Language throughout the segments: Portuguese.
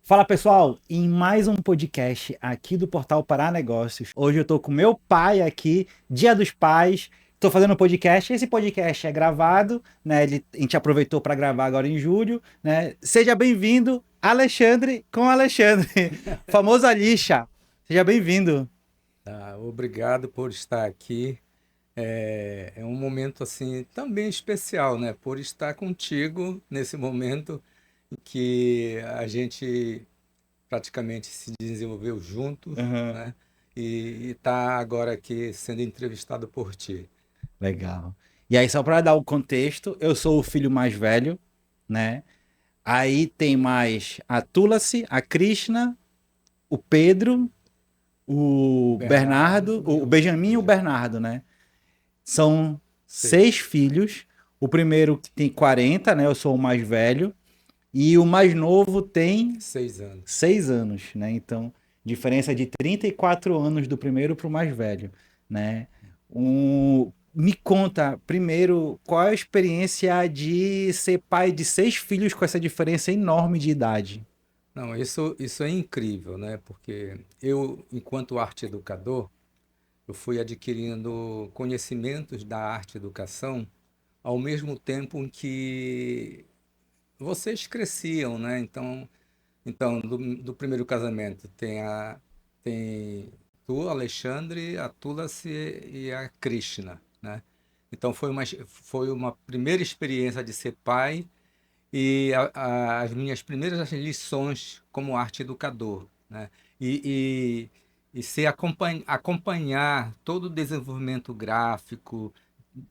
Fala pessoal, em mais um podcast aqui do Portal Pará Negócios. Hoje eu tô com meu pai aqui, Dia dos Pais. Tô fazendo um podcast. Esse podcast é gravado, né? A gente aproveitou para gravar agora em julho, né? Seja bem-vindo, Alexandre com Alexandre, famoso Alixa. Seja bem-vindo. Obrigado por estar aqui. É um momento assim também especial, né? Por estar contigo nesse momento em que a gente praticamente se desenvolveu junto, Aham. né? E está agora aqui sendo entrevistado por ti. Legal. E aí, só para dar o contexto, eu sou o filho mais velho, né? Aí tem mais a Tulasi, a Krishna, o Pedro, o Bernardo, Bernardo e o o Benjamin e o Benjamin. Bernardo, né? São seis Seis. filhos. O primeiro tem 40, né? Eu sou o mais velho. E o mais novo tem 6 anos. 6 anos, né? Então, diferença de 34 anos do primeiro para o mais velho, né? Me conta, primeiro, qual é a experiência de ser pai de 6 filhos com essa diferença enorme de idade? Não, isso é incrível, né? Porque eu, enquanto arte educador, eu fui adquirindo conhecimentos da arte educação ao mesmo tempo em que vocês cresciam, né? Então do primeiro casamento tem tu, Alexandre, a Tulasi e a Krishna, né? Então foi uma primeira experiência de ser pai e as minhas primeiras lições como arte educador, né? E ser acompanhar todo o desenvolvimento gráfico,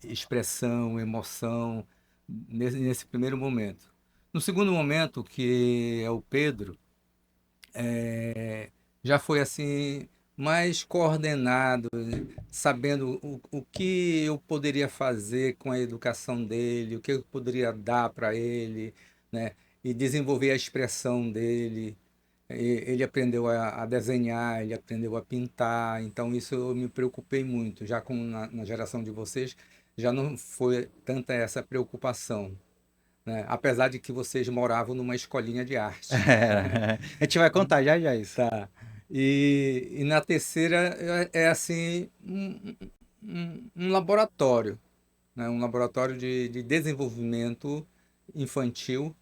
expressão, emoção nesse primeiro momento. No segundo momento, que é o Pedro, já foi assim mais coordenado, sabendo o que eu poderia fazer com a educação dele, o que eu poderia dar para ele, né? E desenvolver a expressão dele. Ele aprendeu a desenhar, ele aprendeu a pintar, então isso eu me preocupei muito. Já como na geração de vocês, já não foi tanta essa preocupação, né? Apesar de que vocês moravam numa escolinha de arte. É, a gente vai contar já já isso. Tá. E na terceira é assim um laboratório, né? Um laboratório de desenvolvimento infantil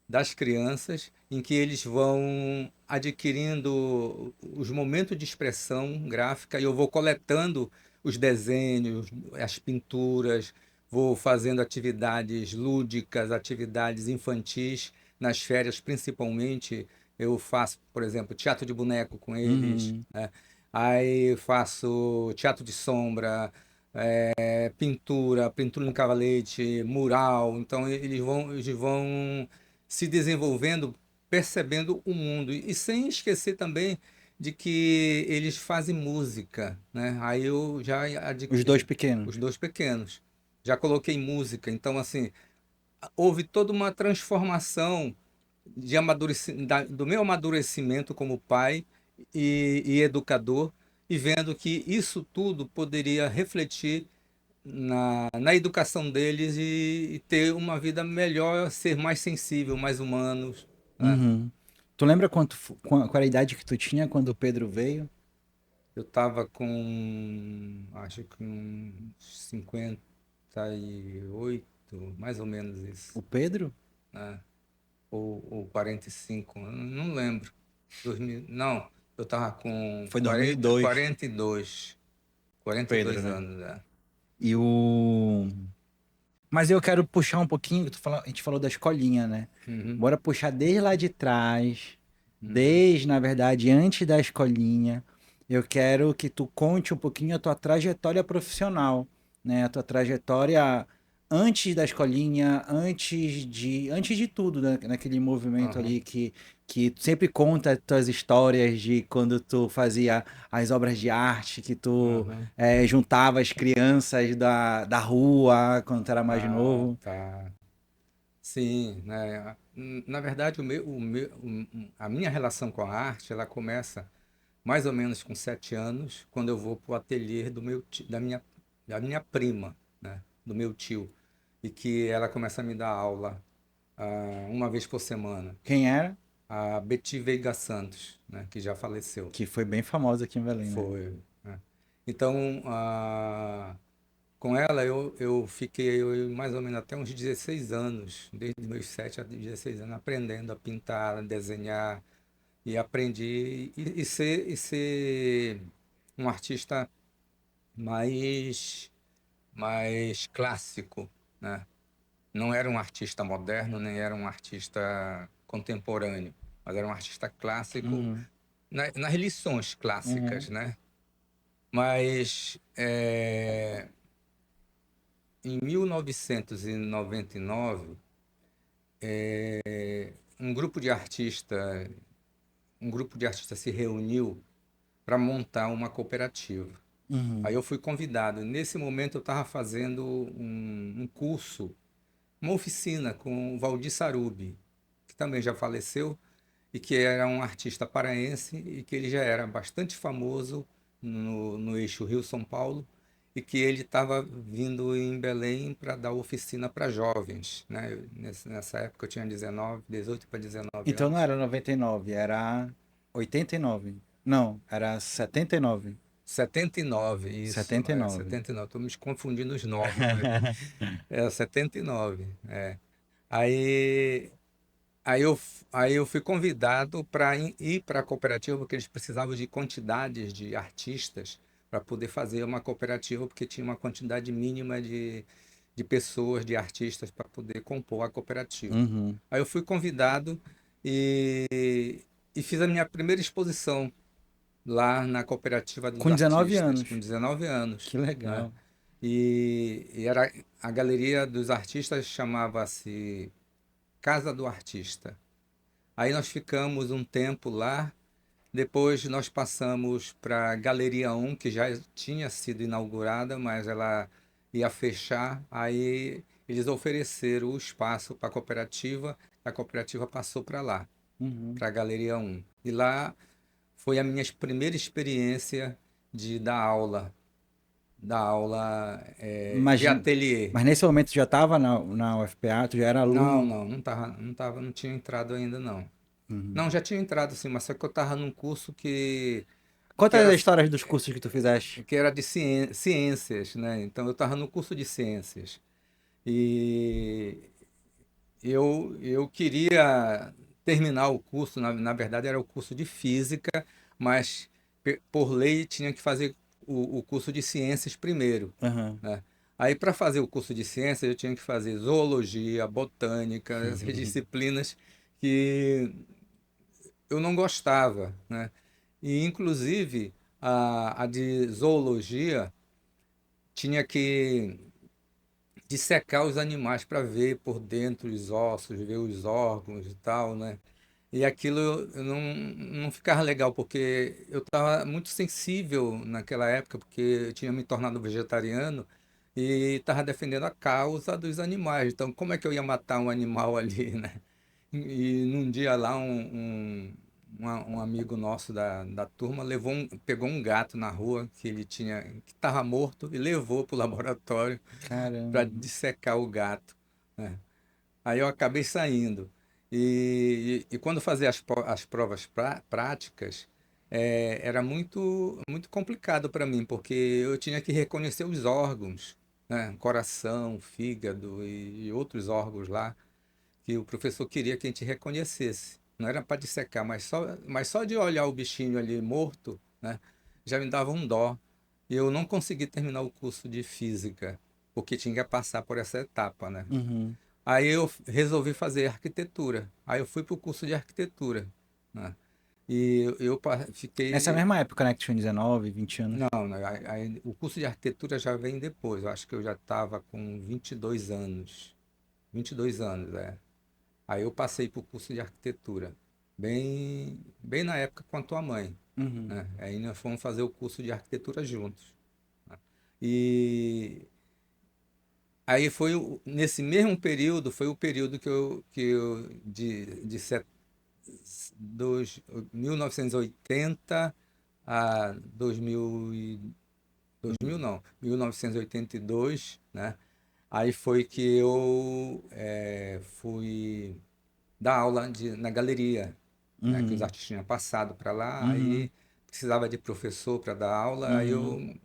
das crianças, em que eles vão adquirindo os momentos de expressão gráfica e eu vou coletando os desenhos, as pinturas, vou fazendo atividades lúdicas, atividades infantis nas férias, principalmente. Eu faço, por exemplo, teatro de boneco com eles, Uhum. né? Aí faço teatro de sombra, pintura em cavalete, mural. Então eles vão se desenvolvendo, percebendo o mundo. E sem esquecer também de que eles fazem música, né? Aí eu já Os dois adquiri pequenos. os dois pequenos. Já coloquei música. Então, assim, houve toda uma transformação do meu amadurecimento como pai e educador, e vendo que isso tudo poderia refletir na educação deles e ter uma vida melhor, ser mais sensível, mais humanos, né? Uhum. Tu lembra qual era a idade que tu tinha quando o Pedro veio? Eu estava com, acho que uns 58, mais ou menos O isso, Pedro? né? Ou 45, eu não lembro. 2000, não, eu estava com Foi 40, 2002, 42, o quarenta e Pedro, dois né? anos, né? E o. Mas eu quero puxar um pouquinho, a gente falou da escolinha, né? Uhum, Bora puxar desde lá de trás, uhum. desde, na verdade, antes da escolinha. Eu quero que tu conte um pouquinho a tua trajetória profissional, né? A tua trajetória antes da escolinha, antes de tudo, né? Naquele movimento Aham, ali que tu sempre conta tuas histórias de quando tu fazia as obras de arte, que tu aham. juntava as crianças da rua quando tu era mais Ah, novo. tá. Sim, né? Na verdade, a minha relação com a arte, ela começa mais ou menos com 7 anos, quando eu vou para o ateliê da minha prima, né? Do meu tio, e que ela começa a me dar aula uma vez por semana. Quem era? a Betty Veiga Santos, né, que já faleceu. Que foi bem famosa aqui em Belém, né? Foi, né? Então, com ela eu fiquei mais ou menos até uns 16 anos, desde meus 7 a 16 anos, aprendendo a pintar, a desenhar, e aprendi ser um artista mais, mais clássico, né? Não era um artista moderno, nem era um artista contemporâneo, mas era um artista clássico Uhum, nas lições clássicas, uhum, né? Mas em 1999, um grupo de artistas, um grupo de artistas se reuniu para montar uma cooperativa. Aí uhum, eu fui convidado. Nesse momento eu estava fazendo um curso, uma oficina com o Valdir Sarubi, que também já faleceu e que era um artista paraense e que ele já era bastante famoso no eixo Rio-São Paulo e que ele estava vindo em Belém para dar oficina para jovens, né? Nessa época eu tinha 18 para 19 Então não anos. era 99, era 89. Não, era 79. 79, isso, 79. 79. Estou me confundindo os nomes, mas é 79. Aí, aí eu fui convidado para ir para a cooperativa, porque eles precisavam de quantidades de artistas para poder fazer uma cooperativa, porque tinha uma quantidade mínima de pessoas, de artistas, para poder compor a cooperativa. Uhum. Aí eu fui convidado e fiz a minha primeira exposição lá na cooperativa dos Com 19 artistas, com anos. 19 anos, Que né? legal. E era a galeria dos artistas, chamava-se Casa do Artista. Aí nós ficamos um tempo lá, depois nós passamos para a Galeria 1, que já tinha sido inaugurada, mas ela ia fechar. Aí eles ofereceram o espaço para a cooperativa passou para lá, Uhum. para a Galeria 1. E lá foi a minha primeira experiência de dar aula Mas, de ateliê. mas nesse momento tu já estava na UFPA, tu já era Não, aluno. não, não tinha entrado ainda não. Uhum. Não, já tinha entrado sim, mas só que eu estava num curso que Conta era as histórias dos cursos que tu fizeste. que era de ciências, né? Então eu estava no curso de ciências e eu queria terminar o curso, na verdade era o curso de física, mas por lei tinha que fazer o curso de ciências primeiro, Aham. né? Aí para fazer o curso de ciências eu tinha que fazer zoologia, botânica, essas disciplinas que eu não gostava, né? E inclusive a de zoologia tinha que dissecar os animais para ver por dentro os ossos, ver os órgãos e tal, né? E aquilo eu não ficava legal, porque eu estava muito sensível naquela época, porque eu tinha me tornado vegetariano e estava defendendo a causa dos animais. Então, como é que eu ia matar um animal ali, né? E num dia lá, um amigo nosso da turma pegou um gato na rua que estava morto e levou para o laboratório para Caramba. dissecar o gato, né? Aí eu acabei saindo. E quando fazia as provas práticas, era muito complicado para mim, porque eu tinha que reconhecer os órgãos, né? Coração, fígado e outros órgãos lá que o professor queria que a gente reconhecesse. Não era para dissecar, mas só de olhar o bichinho ali morto, né, já me dava um dó. E eu não consegui terminar o curso de física, porque tinha que passar por essa etapa, né? Uhum. Aí eu resolvi fazer arquitetura. Aí eu fui para o curso de arquitetura, né? E Nessa fiquei. mesma época, né, que tu tinha 19, 20 anos. Não, né, o curso de arquitetura já vem depois. Eu acho que eu já estava com 22 anos. 22 anos, é. Aí eu passei para o curso de arquitetura, bem na época com a tua mãe, Uhum. né? Aí nós fomos fazer o curso de arquitetura juntos, né? E aí nesse mesmo período, foi o período que eu dos 1980 a 2000 não, 1982, né? Aí foi que eu fui dar aula na galeria. né, que os Uhum. artistas tinham passado para lá, Uhum. aí precisava de professor para dar aula, aí Uhum. eu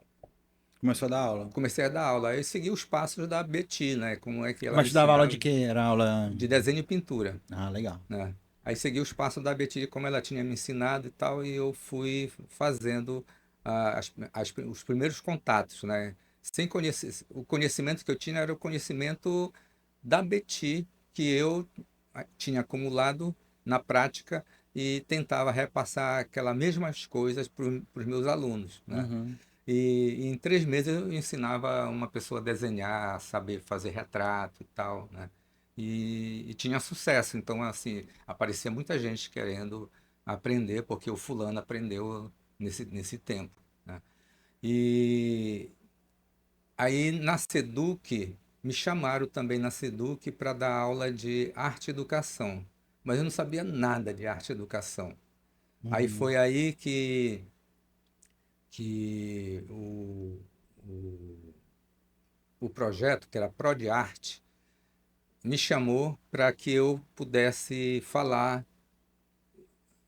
Começou a dar aula. comecei a dar aula. Aí eu segui os passos da Betty, né, como é que ela Mas tu dava aula de ensinava quê? Era aula. de desenho e pintura, Ah, legal. né? Aí segui os passos da Betty, como ela tinha me ensinado e tal, e eu fui fazendo os primeiros contatos, né? Sem conhecer, o conhecimento que eu tinha era o conhecimento da Betty, que eu tinha acumulado na prática e tentava repassar aquelas mesmas coisas para os meus alunos, né? Uhum. E em 3 meses eu ensinava uma pessoa a desenhar, a saber fazer retrato e tal, né? E tinha sucesso. Então, assim, aparecia muita gente querendo aprender, porque o fulano aprendeu nesse tempo, né? E aí na Seduc, me chamaram também na Seduc para dar aula de arte e educação. Mas eu não sabia nada de arte e educação. Aí Uhum. foi aí que o projeto, que era Prode Arte, me chamou para que eu pudesse falar,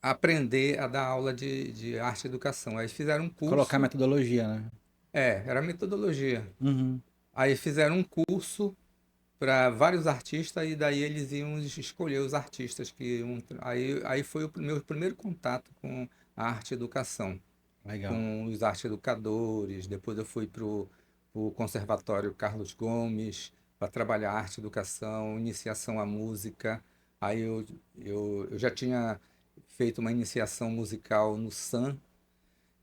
aprender a dar aula de arte e educação. Aí fizeram um Colocar curso, metodologia, né? era metodologia. Uhum. Aí fizeram um curso para vários artistas e daí eles iam escolher os artistas que iam. Aí foi o meu primeiro contato com a arte e educação, Legal. com os arte educadores. Depois eu fui para o Conservatório Carlos Gomes para trabalhar arte e educação, iniciação à música. Aí eu já tinha feito uma iniciação musical no SAM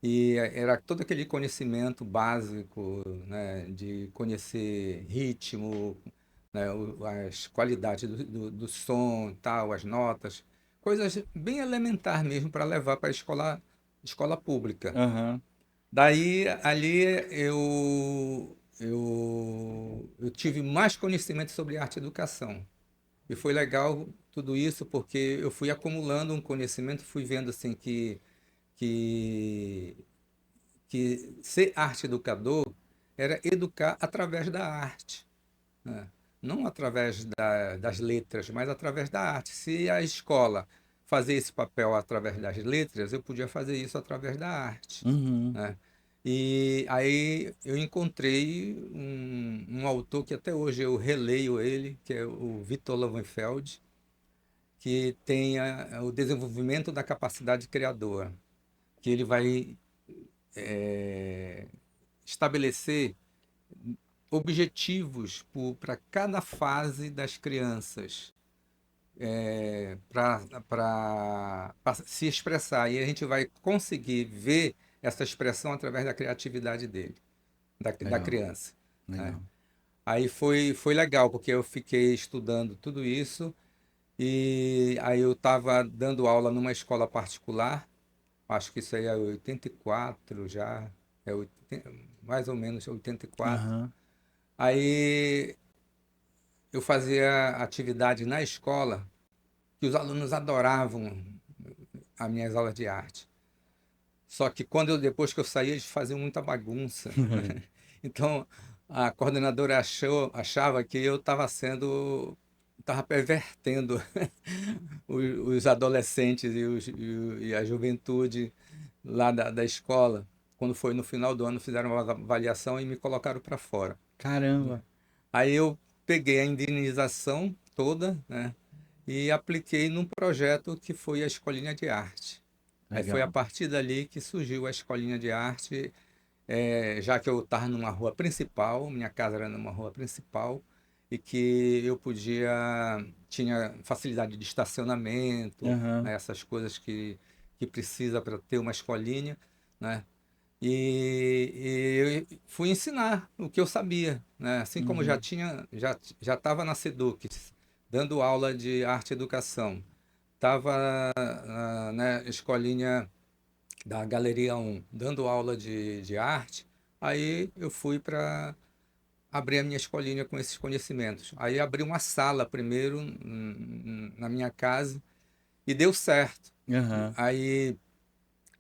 e era todo aquele conhecimento básico, né, de conhecer ritmo, né, as qualidades do som, e tal, as notas, coisas bem elementar mesmo para levar para a escola pública. Aham. Daí, ali, eu tive mais conhecimento sobre arte e educação. E foi legal tudo isso porque eu fui acumulando um conhecimento, fui vendo assim que, que ser arte educador era educar através da arte, né? Não através das letras, mas através da arte. Se a escola fazer esse papel através das letras, eu podia fazer isso através da arte, Uhum. né? E aí eu encontrei um autor que até hoje eu releio ele, que é o Victor Lowenfeld, que tem o desenvolvimento da capacidade criadora, que ele vai estabelecer objetivos para cada fase das crianças, para se expressar. E a gente vai conseguir ver essa expressão através da criatividade dele, da Legal. criança, né? Legal. Aí foi legal, porque eu fiquei estudando tudo isso, e aí eu estava dando aula numa escola particular, acho que isso aí é 84 já, mais ou menos 84. Aham. Aí eu fazia atividade na escola que os alunos adoravam as minhas aulas de arte. Só que depois que eu saí, eles faziam muita bagunça, né? Então a coordenadora achava que eu estava pervertendo os adolescentes e a juventude lá da escola. Quando foi no final do ano, fizeram uma avaliação e me colocaram para fora. Caramba. Aí eu peguei a indenização toda, né, e apliquei num projeto que foi a Escolinha de Arte. Aí foi a Legal. partir dali que surgiu a Escolinha de Arte, já que eu estava numa rua principal, minha casa era numa rua principal, e que eu tinha facilidade de estacionamento, Aham. né, essas coisas que precisa para ter uma escolinha, né? E eu fui ensinar o que eu sabia, né? Assim como Uhum. já estava na Seduc, dando aula de arte e educação, estava na escolinha da Galeria 1, dando aula de arte, aí eu fui para abrir a minha escolinha com esses conhecimentos. Aí abri uma sala primeiro na minha casa e deu certo. Aham. Aí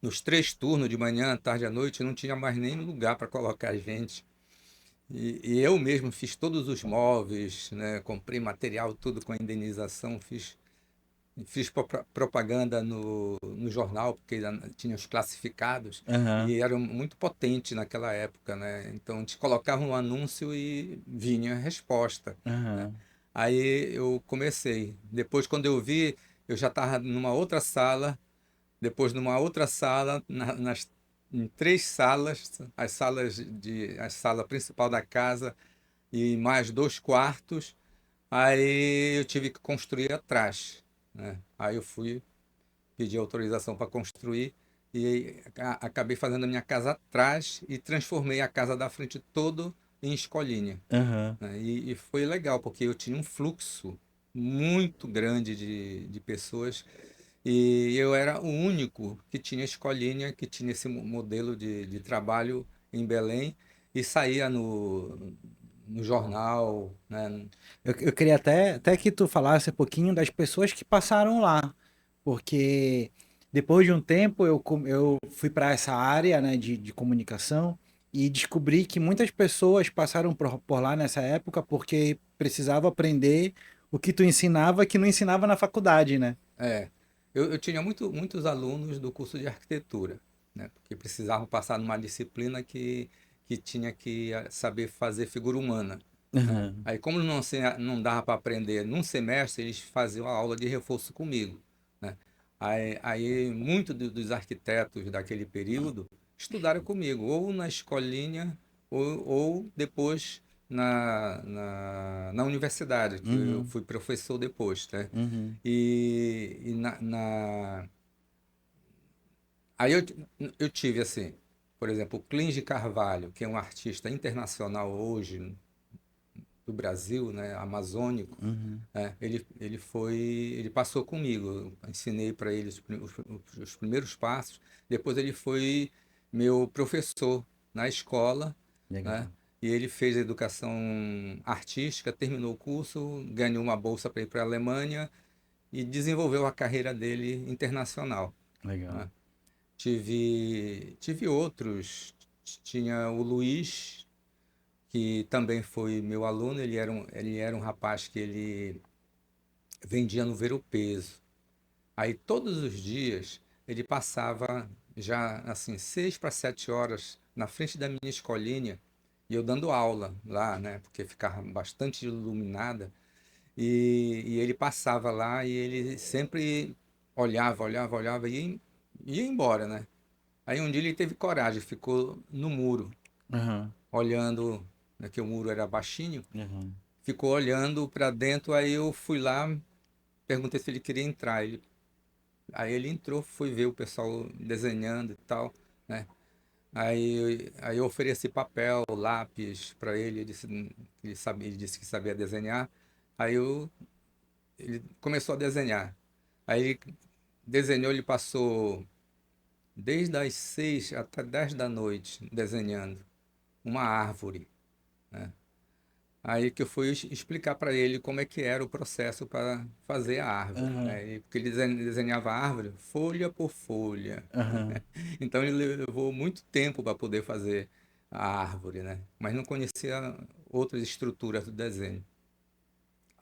nos 3 turnos, de manhã, tarde e à noite, não tinha mais nem lugar para colocar gente. E eu mesmo fiz todos os móveis, né? Comprei material tudo com a indenização, fiz fiz propaganda no jornal, porque tinha os classificados, Aham, e era muito potente naquela época, né? Então, a gente colocava um anúncio e vinha a resposta, né? aham, Aí eu comecei. Depois, quando eu vi, eu já estava numa outra sala, depois numa outra sala, em três salas, a sala principal da casa e mais dois quartos. Aí eu tive que construir atrás, né? Aí eu fui pedir autorização para construir e acabei fazendo a minha casa atrás e transformei a casa da frente todo em escolinha, aham. né? E foi legal, porque eu tinha um fluxo muito grande de pessoas e eu era o único que tinha escolinha, que tinha esse modelo de trabalho em Belém e saía no jornal, né? Eu queria até que tu falasse um pouquinho das pessoas que passaram lá, porque depois de um tempo eu fui para essa área, né, de comunicação e descobri que muitas pessoas passaram por lá nessa época porque precisavam aprender o que tu ensinava que não ensinava na faculdade, né? É, eu tinha muitos alunos do curso de arquitetura, né? Porque precisavam passar numa disciplina que tinha que saber fazer figura humana, né? Aham, Aí, como não dava para aprender num semestre, eles faziam a aula de reforço comigo, né? Aí muitos dos arquitetos daquele período estudaram comigo, ou na escolinha, ou depois na universidade, que eu uhum, fui professor depois, né? uhum, E aí eu tive assim, por exemplo, o Clíns de Carvalho, que é um artista internacional hoje do Brasil, né, amazônico, uhum. ele passou comigo, eu ensinei para ele os primeiros passos, depois ele foi meu professor na escola, né, Legal. e ele fez educação artística, terminou o curso, ganhou uma bolsa para ir para a Alemanha e desenvolveu a carreira dele internacional, Legal. né? Tive outros, tinha o Luiz, que também foi meu aluno, ele era um rapaz que ele vendia no Ver o Peso. Aí todos os dias ele passava já assim 6 para 7 horas na frente da minha escolinha e eu dando aula lá, né? Porque ficava bastante iluminada e ele passava lá e ele sempre olhava e ia embora, né? Aí um dia ele teve coragem, ficou no muro, Aham, olhando, né, que o muro era baixinho, aham, ficou olhando para dentro, aí eu fui lá, perguntei se ele queria entrar. Aí ele entrou, fui ver o pessoal desenhando e tal, né? Aí eu ofereci papel, lápis para ele, ele disse que sabia desenhar. Aí ele começou a desenhar. Aí ele desenhou, ele passou desde as 6 até 10 da noite desenhando uma árvore, né? Aí que eu fui explicar para ele como é que era o processo para fazer a árvore, aham, né? Porque ele desenhava a árvore folha por folha. aham, Então ele levou muito tempo para poder fazer a árvore, né? Mas não conhecia outras estruturas do desenho.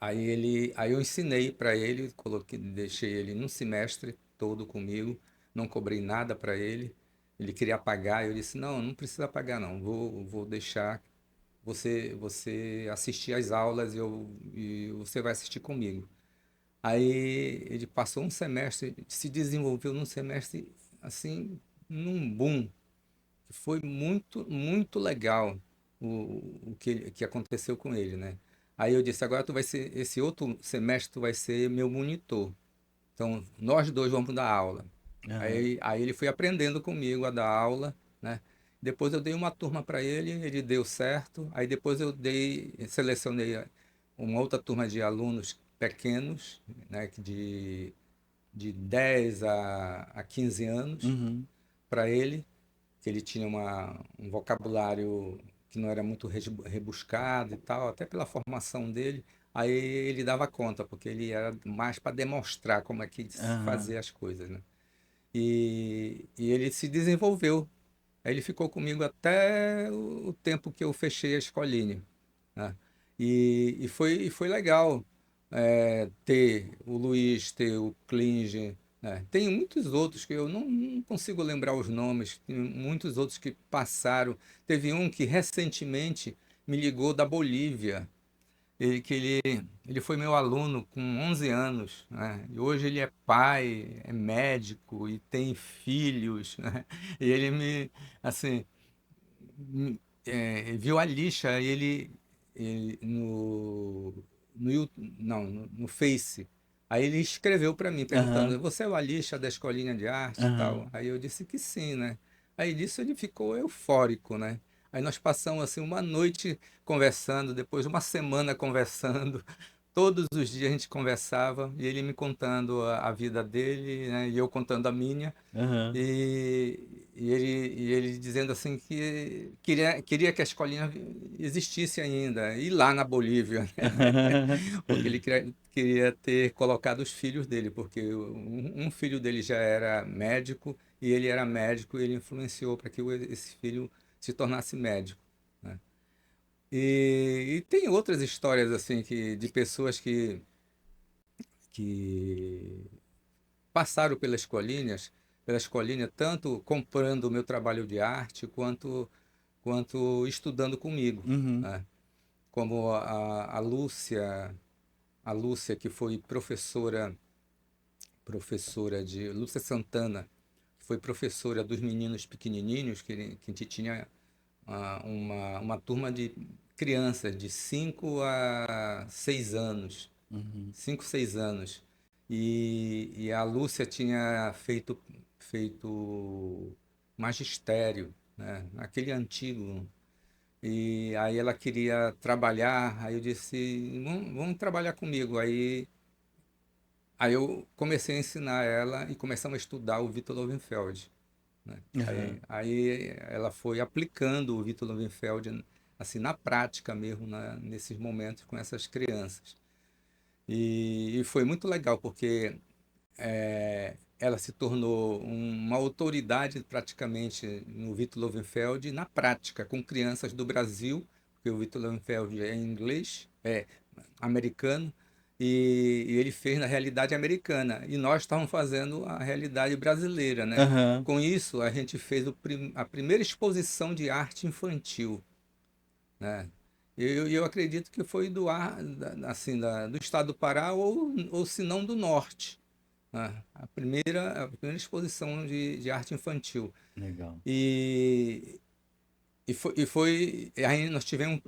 Aí eu ensinei para ele, coloquei, deixei ele num semestre todo comigo, não cobrei nada para ele. Ele queria pagar, eu disse: "Não, não precisa pagar não. Vou deixar você assistir às aulas e você vai assistir comigo." Aí ele passou um semestre, se desenvolveu num semestre assim, num boom, que foi muito legal que aconteceu com ele, né? Aí eu disse: "Agora tu vai ser, esse outro semestre tu vai ser meu monitor. Então nós dois vamos dar aula." aham. Aí ele foi aprendendo comigo a dar aula, né? Depois eu dei uma turma para ele, ele deu certo. Aí depois selecionei uma outra turma de alunos pequenos, né? De 10 a 15 anos Uhum. para ele, que ele tinha um vocabulário que não era muito rebuscado e tal, até pela formação dele. Aí ele dava conta, porque ele era mais para demonstrar como é que se Aham. fazia as coisas, né? E ele se desenvolveu. Aí ele ficou comigo até o tempo que eu fechei a escolinha, né? E foi legal. ter o Luiz, ter o Klinger, né? Tem muitos outros que eu não consigo lembrar os nomes, tem muitos outros que passaram. Teve um que recentemente me ligou da Bolívia, ele foi meu aluno com 11 anos, né? E hoje ele é pai, é médico e tem filhos, né? E ele assim, viu a lixa, ele no Face. Aí ele escreveu para mim Aham, perguntando: Você é o Alixa da escolinha de arte e tal? aham. Aí eu disse que sim, né? Aí disso ele ficou eufórico, né? Aí nós passamos assim uma noite conversando, depois uma semana conversando. Todos os dias a gente conversava e ele me contando a vida dele, né? E eu contando a minha. Aham. E ele dizendo assim que queria que a escolinha existisse ainda, e lá na Bolívia, né? Porque ele queria ter colocado os filhos dele, porque um filho dele já era médico, e ele era médico, e ele influenciou para que esse filho se tornasse médico, né? E tem outras histórias assim de pessoas que passaram pela escolinha, tanto comprando o meu trabalho de arte, quanto estudando comigo, Uhum, né? Como a Lúcia, que foi professora de Lúcia Santana, que foi professora dos meninos pequenininhos, que a gente tinha uma turma de crianças de 5 a 6 anos, uhum. 5, 6 anos. E a Lúcia tinha feito magistério, né? Aquele antigo. E aí ela queria trabalhar, aí eu disse, vamos trabalhar comigo. Aí eu comecei a ensinar ela e começamos a estudar o Victor Lowenfeld, né? Aí, Aham. aí ela foi aplicando o Victor Lowenfeld assim na prática mesmo, nesses momentos com essas crianças. E foi muito legal porque ela se tornou uma autoridade praticamente no Victor Lowenfeld na prática com crianças do Brasil, porque o Victor Lowenfeld é inglês, é americano, e ele fez na realidade americana, e nós estávamos fazendo a realidade brasileira, né? Aham. Com isso, a gente fez a primeira exposição de arte infantil, né? Eu acredito que foi assim, do estado do Pará, ou se não do norte, né? A primeira exposição de arte infantil. Legal. E, aí nós tivemos,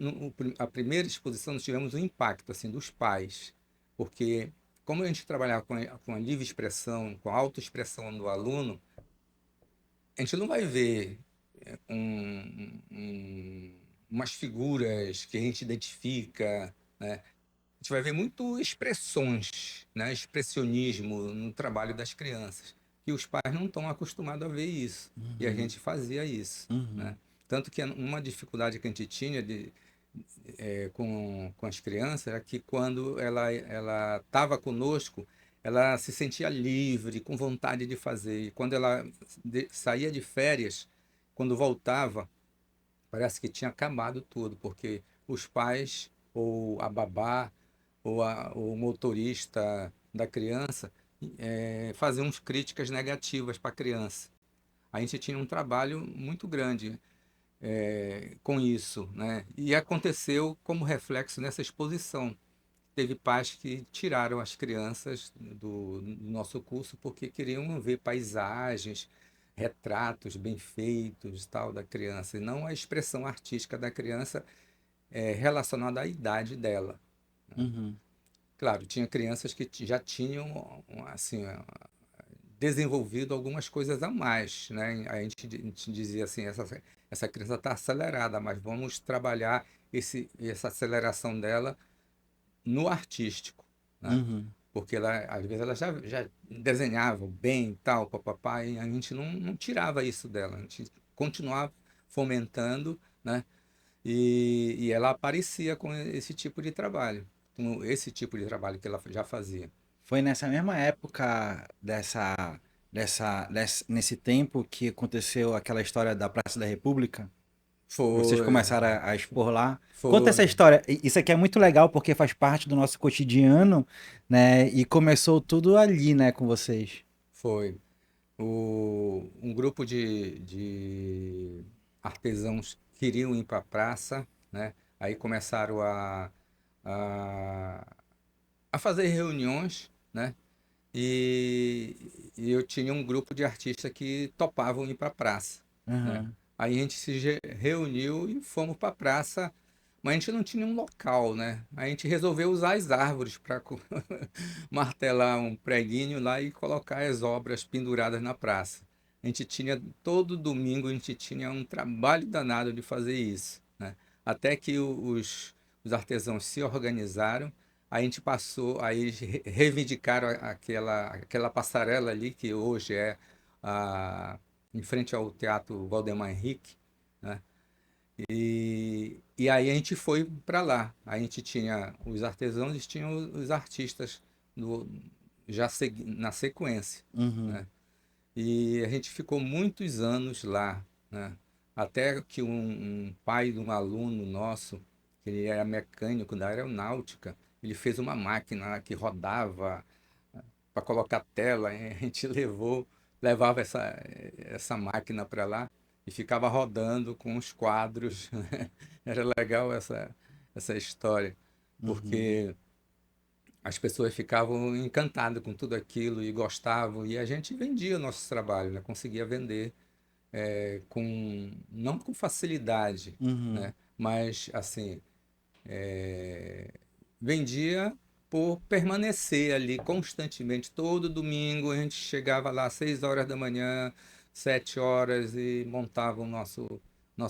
a primeira exposição, nós tivemos um impacto assim, dos pais, porque como a gente trabalhava com a livre expressão, com a autoexpressão do aluno, a gente não vai ver umas figuras que a gente identifica, né? A gente vai ver muito expressões, né? Expressionismo no trabalho das crianças, que os pais não estão acostumados a ver isso. E a Uhum, gente fazia isso, né? uhum, Tanto que uma dificuldade que a gente tinha com as crianças era que quando ela estava conosco, ela se sentia livre, com vontade de fazer. E quando ela saía de férias, quando voltava, parece que tinha acabado tudo, porque os pais, ou a babá, ou o motorista da criança, faziam críticas negativas para a criança. A gente tinha um trabalho muito grande com isso, né? E aconteceu como reflexo nessa exposição. Teve pais que tiraram as crianças do nosso curso porque queriam ver paisagens, retratos bem feitos, tal, da criança, e não a expressão artística da criança relacionada à idade dela. uhum. Claro, tinha crianças que já tinham assim desenvolvido algumas coisas a mais, né? A gente dizia assim, essa criança está acelerada, mas vamos trabalhar essa aceleração dela no artístico, né? Uhum. Porque às vezes ela já desenhava bem e tal, papapá, e a gente não tirava isso dela, a gente continuava fomentando, né? E ela aparecia com esse tipo de trabalho, com esse tipo de trabalho que ela já fazia. Foi nessa mesma época nesse tempo que aconteceu aquela história da Praça da República? Vocês Foi, começaram a expor lá. Conta essa foi, história. Isso aqui é muito legal porque faz parte do nosso cotidiano, né? E começou tudo ali, né, com vocês. foi. Um grupo de artesãos queriam ir para a praça, né? Aí começaram a, a fazer reuniões, né? E eu tinha um grupo de artistas que topavam ir para a praça, né? Aham. Aí a gente reuniu e fomos para a praça, mas a gente não tinha um local, né? A gente resolveu usar as árvores para martelar um preguinho lá e colocar as obras penduradas na praça. A gente tinha, todo domingo a gente tinha um trabalho danado de fazer isso, né? Até que os artesãos se organizaram. A gente passou, aí eles reivindicaram aquela passarela ali, que hoje é em frente ao Teatro Valdemar Henrique, né? E aí a gente foi para lá. A gente tinha os artesãos e tinha os artistas do, na sequência, Uhum. né? E a gente ficou muitos anos lá, né? Até que um pai de um aluno nosso, que ele era mecânico da aeronáutica, ele fez uma máquina que rodava para colocar tela, e a gente levava essa máquina para lá e ficava rodando com os quadros. Era legal essa história, Uhum. porque as pessoas ficavam encantadas com tudo aquilo e gostavam, e a gente vendia o nosso trabalho, né? Conseguia vender não com facilidade, Uhum. né? Mas assim, é, vendia por permanecer ali constantemente. Todo domingo a gente chegava lá às 6 horas da manhã, 7 horas e montava o nosso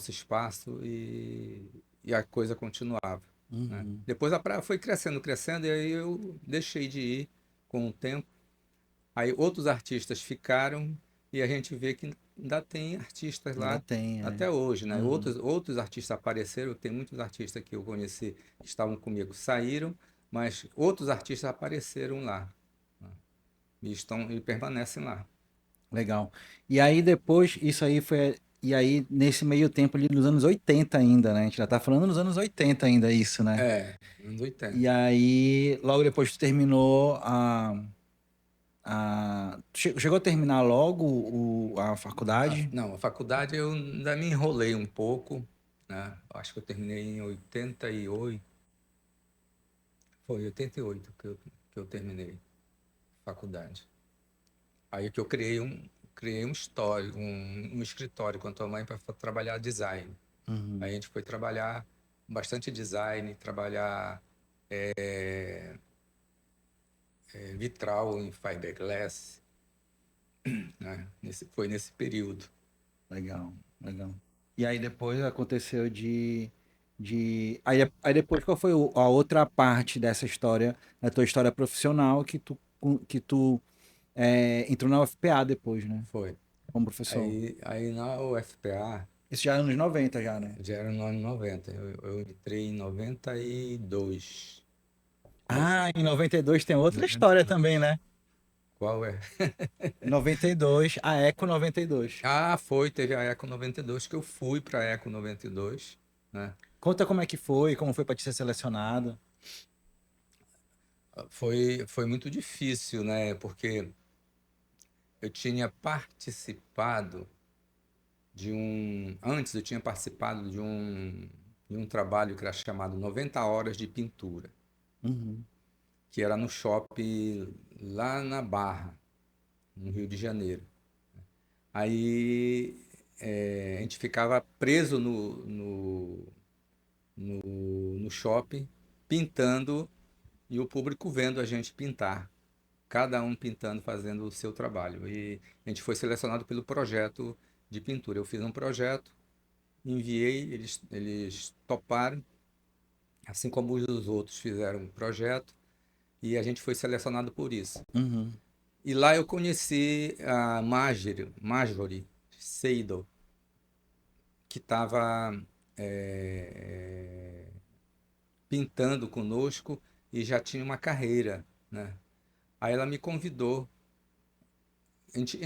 espaço e a coisa continuava, né? Uhum. Depois a praia foi crescendo, crescendo, e aí eu deixei de ir com o tempo. Aí outros artistas ficaram e a gente vê que ainda tem artistas Ainda lá tem, é. até hoje, né? Uhum. Outros artistas apareceram, tem muitos artistas que eu conheci que estavam comigo, saíram, mas outros artistas apareceram lá, né? E permanecem lá. Legal. E aí depois, isso aí foi. E aí, nesse meio tempo ali dos anos 80 ainda, né? A gente já tá falando nos anos 80 ainda isso, né? Anos 80. E aí, logo depois tu terminou chegou a terminar logo a faculdade? Não, a faculdade eu ainda me enrolei um pouco, né? Acho que eu terminei em 88, foi 88 que eu terminei a faculdade. Aí que eu criei um um escritório com a tua mãe para trabalhar design. Uhum. Aí a gente foi trabalhar bastante design, trabalhar vitral em fiberglass, né? Foi nesse período. Legal, legal. E aí depois aconteceu aí depois qual foi a outra parte dessa história, da tua história profissional que tu entrou na UFPA depois, né? Foi. Como professor. Aí na UFPA, Isso já é anos 90 já, né? já era no ano 90. Eu entrei em 92. Mas, Ah, em 92 tem outra história também, né? qual é? Em 92, a Eco 92. Ah, teve a Eco 92 que eu fui para a Eco 92, né? Conta como é que foi, como foi para te ser selecionado. Foi muito difícil, né? Porque eu tinha participado antes eu tinha participado de um trabalho que era chamado 90 Horas de Pintura, Uhum, que era no shopping lá na Barra, no Rio de Janeiro. Aí a gente ficava preso no shopping, pintando, e o público vendo a gente pintar, cada um pintando, fazendo o seu trabalho. E a gente foi selecionado pelo projeto de pintura. Eu fiz um projeto, enviei, eles toparam, assim como os outros fizeram um projeto, e a gente foi selecionado por isso. uhum, E lá eu conheci a Marjorie Seidel, que estava pintando conosco e já tinha uma carreira, né? Aí ela me convidou. A gente,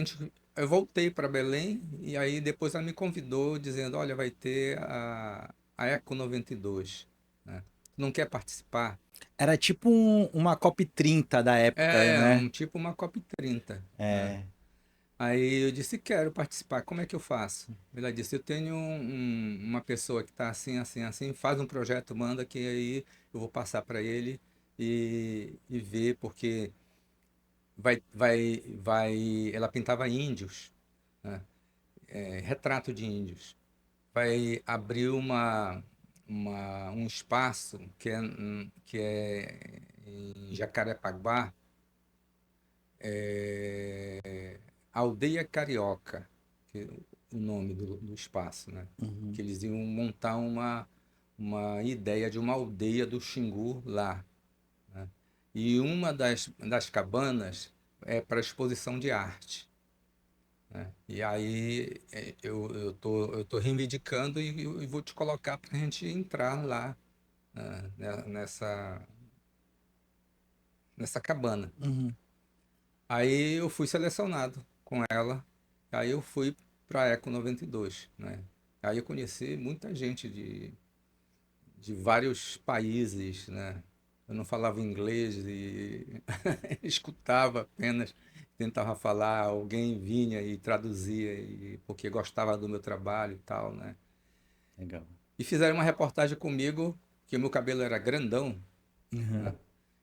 eu voltei para Belém e aí depois ela me convidou dizendo, olha, vai ter a Eco 92, né? Não quer participar? Era tipo uma COP30 da época, É, né? tipo uma COP30, né? É. Aí eu disse, quero participar, como é que eu faço? Ela disse, eu tenho uma pessoa que está assim, assim, assim, faz um projeto, manda que aí eu vou passar para ele e ver, porque ela pintava índios, né? Retrato de índios. Vai abrir um espaço que é em Jacarepaguá, Aldeia Carioca, que é o nome do espaço, né? Uhum. Que eles iam montar uma ideia de uma aldeia do Xingu lá, né? E uma das cabanas é para exposição de arte, né? E aí eu tô reivindicando e vou te colocar para a gente entrar lá, nessa cabana. Uhum. Aí eu fui selecionado com ela, aí eu fui para a Eco 92, né? Aí eu conheci muita gente de vários países, né? Eu não falava inglês e escutava apenas, tentava falar, alguém vinha e traduzia, porque gostava do meu trabalho e tal, né? Legal. E fizeram uma reportagem comigo, que o meu cabelo era grandão, Uhum. né?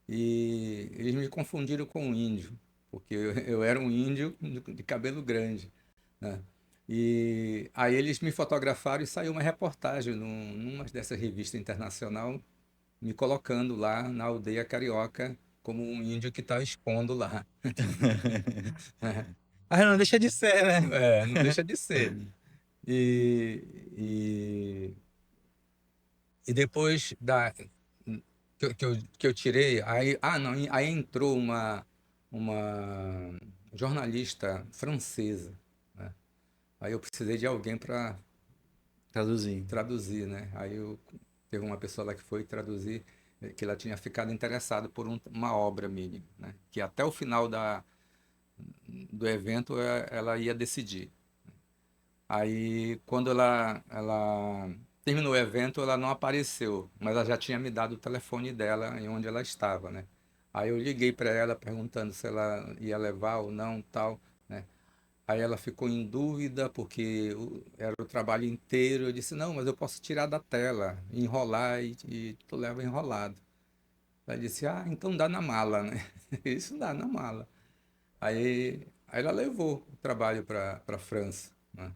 E eles me confundiram com um índio, porque eu era um índio de cabelo grande, né? E aí eles me fotografaram e saiu uma reportagem numa dessas revistas internacional, me colocando lá na aldeia carioca como um índio que estava expondo lá. Ah, não deixa de ser, né? É, não deixa de ser. E, e, e depois que eu tirei, não, aí entrou uma jornalista francesa, né? Aí eu precisei de alguém para Traduzir. traduzir, né? Teve uma pessoa lá que foi traduzir, que ela tinha ficado interessada por uma obra minha, né? Que até o final do evento ela ia decidir. Aí, quando ela terminou o evento, ela não apareceu, mas ela já tinha me dado o telefone dela e onde ela estava, né? Aí eu liguei para ela perguntando se ela ia levar ou não, tal, né? Aí ela ficou em dúvida porque era o trabalho inteiro. Eu disse, não, mas eu posso tirar da tela, enrolar e tu leva enrolado. Ela disse, ah, então dá na mala, né? Isso dá na mala. Aí ela levou o trabalho para França, né?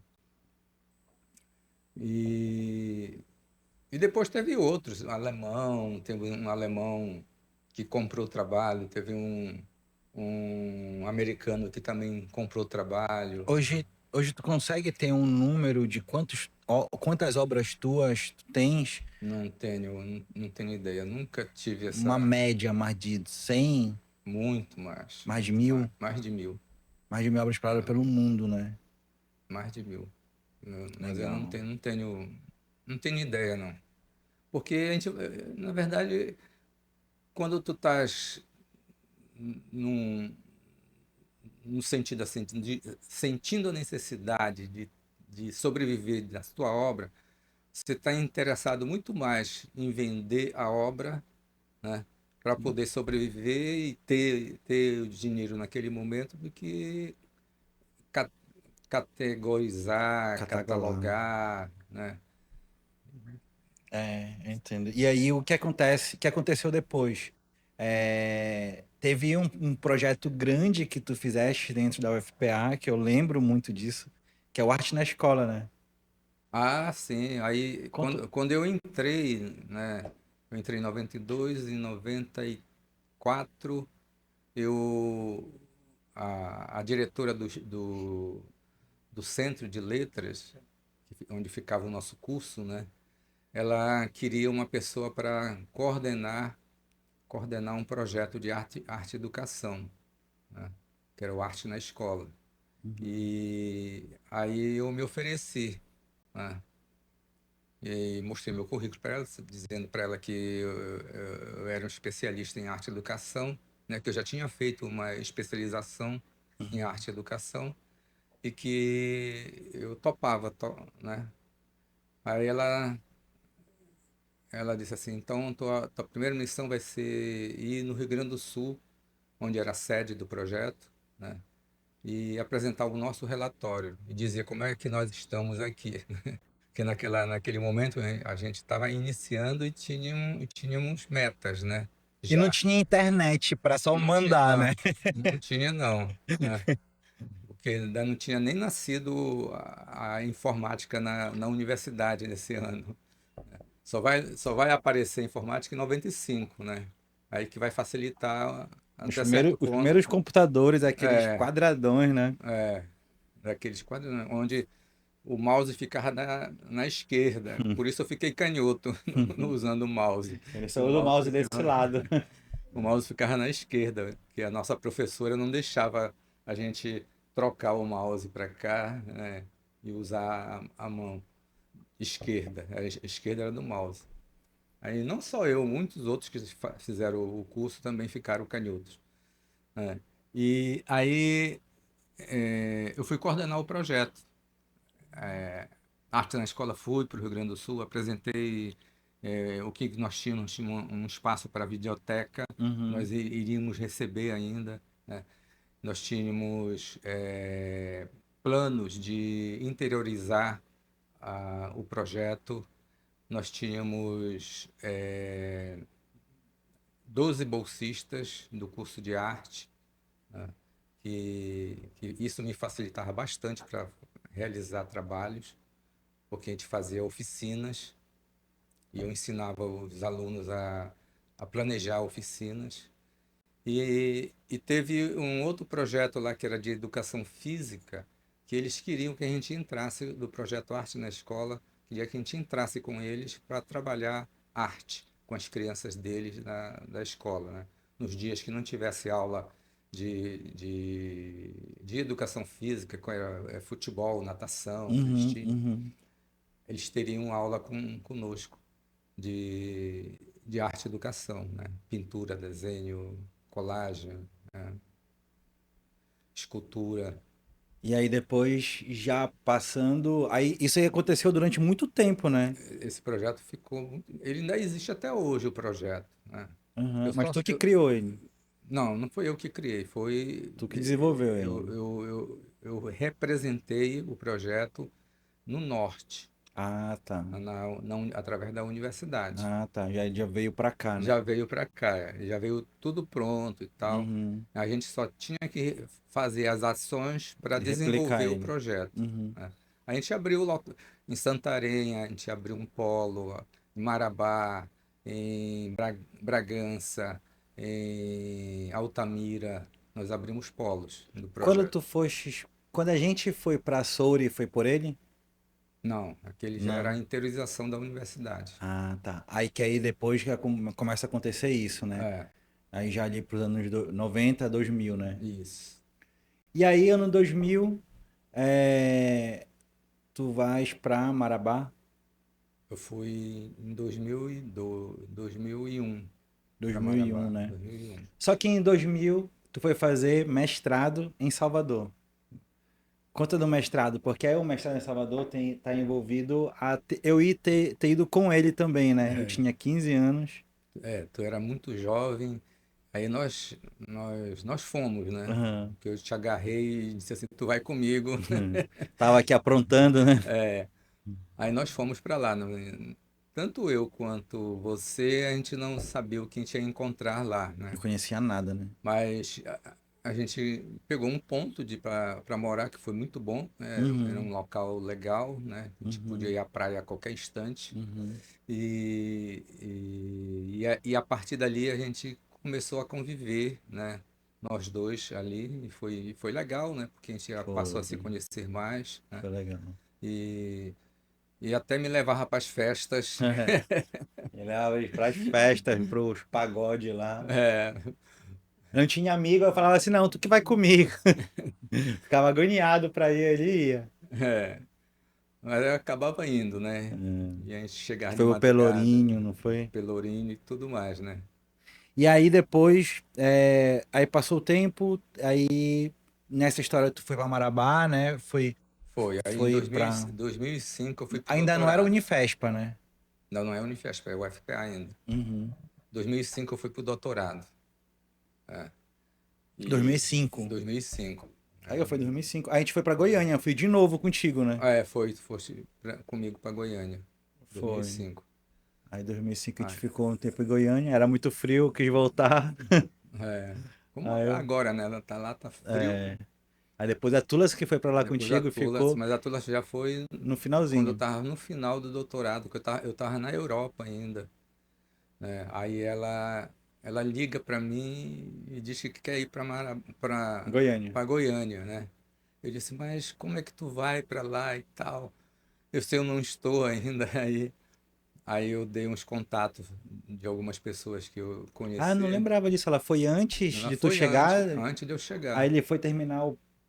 E, e depois teve outros, teve um alemão que comprou o trabalho, teve um americano que também comprou o trabalho. Hoje tu consegue ter um número de quantas obras tuas tu tens? Não tenho ideia, nunca tive Uma essa. média mais de 100, Muito mais, mais de muito mais, 1.000, mais de 1.000, mais de 1.000 obras paradas pelo mundo, né? mais de 1.000. Mas eu não Legal. tenho, não tenho, não tenho ideia, não. Porque a gente, na verdade, quando tu estás num, no sentido assim, sentindo a necessidade de sobreviver da sua obra, você está interessado muito mais em vender a obra, né, para poder sobreviver e ter o dinheiro naquele momento do que ca- categorizar, Catalogar. catalogar, né? Entendo. E aí, o que acontece? O que aconteceu depois? Teve um projeto grande que tu fizeste dentro da UFPA, que eu lembro muito disso, que é o Arte na Escola, né? Ah, sim. Aí, Conta. quando eu entrei, né? Eu entrei em 92, em 94, eu, a diretora do Centro de Letras, onde ficava o nosso curso, né? Ela queria uma pessoa para coordenar um projeto de arte e educação, né? Que era o Arte na Escola. Uhum. E aí eu me ofereci, né? E mostrei meu currículo para ela, dizendo para ela que eu era um especialista em arte e educação, né? Que eu já tinha feito uma especialização em arte e educação. e que eu topava, né? Aí ela disse assim, então tua primeira missão vai ser ir no Rio Grande do Sul, onde era a sede do projeto, né? E apresentar o nosso relatório e dizer como é que nós estamos aqui. Porque naquele momento, né, a gente estava iniciando e tínhamos metas, né? E não Já. tinha internet para só Não tinha, mandar, não. né? Não tinha, não. Né? Porque ainda não tinha nem nascido a informática na universidade nesse ano. Só vai aparecer a informática em 95, né? Aí que vai facilitar até certo Os ponto. primeiros computadores, aqueles É, quadradões, né? é, daqueles quadros, né, onde o mouse ficava na esquerda. Por isso eu fiquei canhoto usando o mouse. Ele Que o saiu do mouse mouse desse ficava, lado. o mouse ficava na esquerda, que a nossa professora não deixava a gente trocar o mouse para cá, né, e usar a mão esquerda. A esquerda era do mouse. Aí não só eu, muitos outros que fizeram o curso também ficaram canhotos, né? E aí eu fui coordenar o projeto. Arte na Escola, fui para o Rio Grande do Sul, apresentei o que nós tínhamos um espaço para videoteca, Uhum. nós iríamos receber ainda, né? Nós tínhamos planos de interiorizar o projeto, nós tínhamos 12 bolsistas do curso de arte, né? Que isso me facilitava bastante para realizar trabalhos, porque a gente fazia oficinas e eu ensinava os alunos a planejar oficinas. E teve um outro projeto lá que era de educação física, que eles queriam que a gente entrasse do projeto Arte na Escola, queria que a gente entrasse com eles para trabalhar arte com as crianças deles da escola, né? Nos dias que não tivesse aula de educação física, que era futebol, natação, que eles Uhum, tinham, uhum. eles teriam aula conosco de arte e educação, né? Pintura, desenho, colagem, né? Escultura. E aí depois, já passando. Aí isso aí aconteceu durante muito tempo, né? Esse projeto ele ainda existe até hoje, o projeto, né? Uhum. Eu Mas só, tu que eu- criou ele. não, não foi eu que criei, foi Tu que desenvolveu eu, ele. eu, eu representei o projeto no norte, Ah, tá. através da universidade. Ah, tá. Já veio pra cá, né? Já veio para cá, já veio tudo pronto e tal. Uhum. A gente só tinha que fazer as ações para E replicar desenvolver o ele. projeto, Uhum. né? A gente abriu em Santarém, a gente abriu um polo, ó, em Marabá, em Bragança, em Altamira. Nós abrimos polos do Quando projeto. tu foste. Quando a gente foi pra Souri, foi por ele? Não, aquele já era a Não. interiorização da universidade. Ah, tá. Aí que aí depois que começa a acontecer isso, né? É, Aí já ali pros anos 90, 2000, né? isso. E aí, ano 2000, tu vais pra Marabá, Eu fui em 2001 para 2001, Marabá, né? 2001. Só que em 2000, tu foi fazer mestrado em Salvador. Conta do mestrado, porque aí o mestrado em Salvador tá envolvido eu ia ter ido com ele também, né? Eu tinha 15 anos. Tu era muito jovem, aí nós fomos, né? Aham. Que eu te agarrei e disse assim, tu vai comigo. Tava aqui aprontando, né? Aí nós fomos para lá. Tanto eu quanto você, a gente não sabia o que a gente ia encontrar lá, Não né? conhecia nada, né? Mas a gente pegou um ponto para morar que foi muito bom, né? Era Uhum, um local legal, né? A gente podia uhum, ir à praia a qualquer instante. uhum. E a partir dali a gente começou a conviver, né? Nós dois ali, e foi legal, né? Porque a gente já passou a se Foi, conhecer mais, né? foi legal. E, e até me levava para as festas. Ele levava eles pras festas, pros pagodes lá. É, Não tinha amigo, eu falava assim, não, tu que vai comigo. Ficava agoniado pra ir, ele ia. é. Mas eu acabava indo, né? Hum. E a gente chegava de Foi o madrugada, Pelourinho, não foi? Pelourinho e tudo mais, né? E aí depois, aí passou o tempo, aí nessa história tu foi pra Marabá, né? Foi. Aí em Foi pra... 2005 eu fui pro Ainda não era doutorado. Unifespa, né? Não, não é Unifesp, é UFPA ainda. Uhum. 2005 eu fui pro doutorado. É. E 2005. 2005. Aí eu fui em 2005. Aí a gente foi pra Goiânia, eu fui de novo contigo, né? Fosse comigo para Goiânia, Foi. 2005. Aí em 2005 a gente Ah, ficou um tempo em Goiânia, era muito frio, quis voltar. é. Como Aí eu... agora, né? Ela tá lá, tá frio. É... Aí depois a Tulas que foi pra lá Depois a contigo Tula, ficou mas a Tula já foi no quando eu finalzinho. tava no final do doutorado, que eu tava na Europa ainda, né? Aí ela liga para mim e diz que quer ir Goiânia. para Goiânia, né? Eu disse, mas como é que tu vai para lá e tal? Eu sei, eu não estou ainda aí eu dei uns contatos de algumas pessoas que eu Ah, não conheci. lembrava disso. Ela foi antes Ela de tu foi chegar. antes de eu Aí chegar. ele foi terminar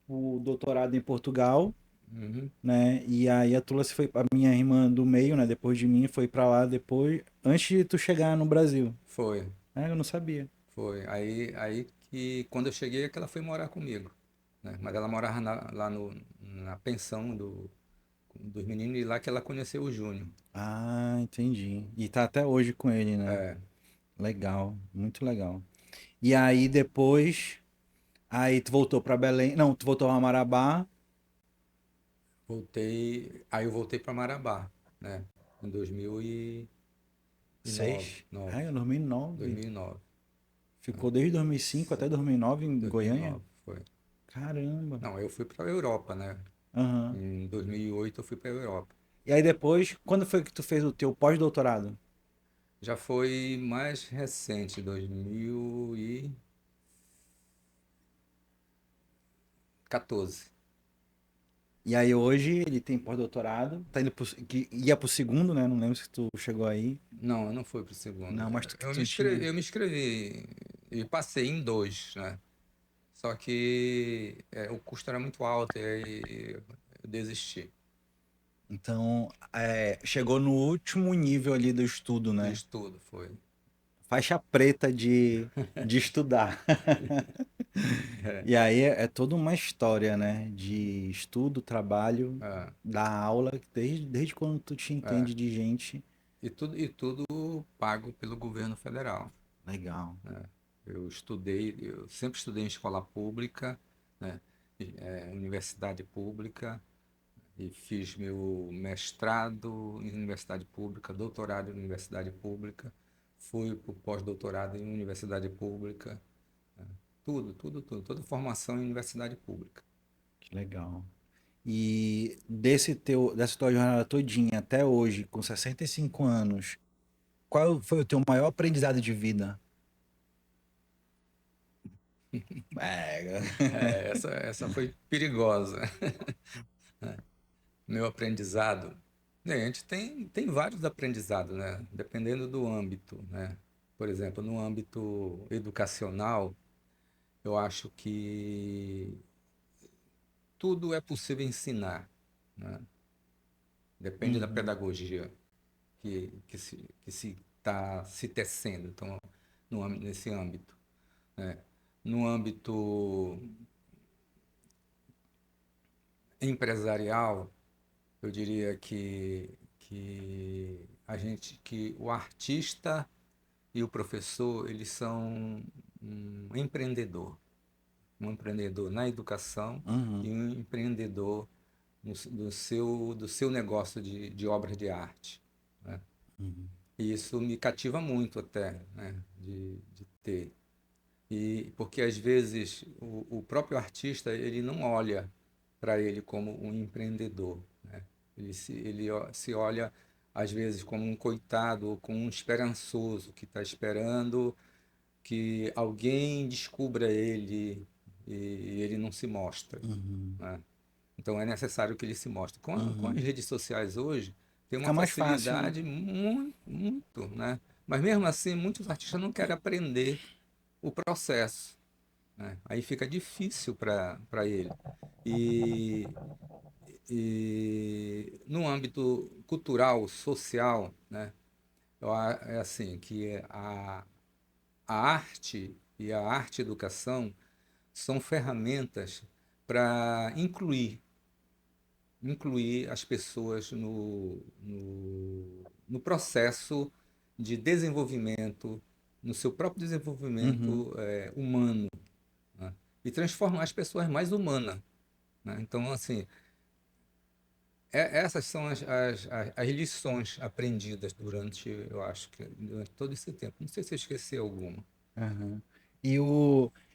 o doutorado em Portugal, Uhum, né? E aí a Tula se foi, a minha irmã do meio, né? Depois de mim, foi pra lá depois, antes de tu chegar no Brasil. foi, É, eu não sabia. foi. Aí que quando eu cheguei é que ela foi morar comigo, né? Mas ela morava lá na pensão dos meninos e lá que ela conheceu o Júnior. Ah, entendi. E tá até hoje com ele, né? É, Legal, muito legal. E aí depois, aí tu voltou pra Belém. Não, tu voltou a Marabá. aí eu voltei para Marabá, né? Em 2009, 6? 9, É, 2009. 2009, né? Ficou desde 2005 até 2009 em Goiânia? 2009 foi. Caramba. Não, eu fui para a Europa, né? Aham. Em 2008 eu fui para a Europa. E aí depois, quando foi que tu fez o teu pós-doutorado? Já foi mais recente, 2014. E aí hoje ele tem pós-doutorado, tá indo ia pro segundo, né? Não lembro se tu chegou aí. Não, eu não fui para o segundo. Não, mas Eu me tu tinha. inscrevi, eu me inscrevi e passei em dois, né? Só que o custo era muito alto e aí eu desisti Então, chegou no último nível ali do estudo, do né? estudo, foi. Faixa preta de estudar. É, E aí é toda uma história, né? De estudo, trabalho, é, da aula, desde quando tu te é. entende de gente. E tudo pago pelo governo federal, Legal. né? Eu sempre estudei em escola pública, né? Universidade pública, e fiz meu mestrado em universidade pública, doutorado em universidade pública, fui para o pós-doutorado em universidade pública, né? Tudo, tudo, tudo, toda formação em universidade pública. Que legal. E dessa tua jornada todinha até hoje, com 65 anos, qual foi o teu maior aprendizado de vida? É, Essa foi perigosa. Meu aprendizado. A gente tem vários aprendizados, né? Dependendo do âmbito, né? Por exemplo, no âmbito educacional, eu acho que tudo é possível ensinar, né? Depende da uhum, pedagogia que se está se tecendo, então, nesse âmbito, né? No âmbito empresarial, eu diria que o artista e o professor, eles são um empreendedor na educação uhum, e um empreendedor do seu negócio de obras de arte, né? uhum, E isso me cativa muito até, né, de ter. E porque às vezes o próprio artista ele não olha para ele como um empreendedor, né? Ele se olha às vezes como um coitado ou como um esperançoso que está esperando que alguém descubra ele e ele não se mostra, uhum, né? Então é necessário que ele se mostre. Com as uhum. redes sociais hoje tem uma Fica mais fácil, né? facilidade muito, muito, né? Mas mesmo assim muitos artistas não querem aprender o processo, né? Aí fica difícil para ele. E, e no âmbito cultural, social, né? É assim que a arte e a arte educação são ferramentas para incluir as pessoas no processo de desenvolvimento, no seu próprio Uhum. desenvolvimento humano, né? E transformar as pessoas mais humanas, né? Então, assim, essas são as lições aprendidas durante, eu acho que durante todo esse tempo. Não sei se eu esqueci alguma. Aham. E,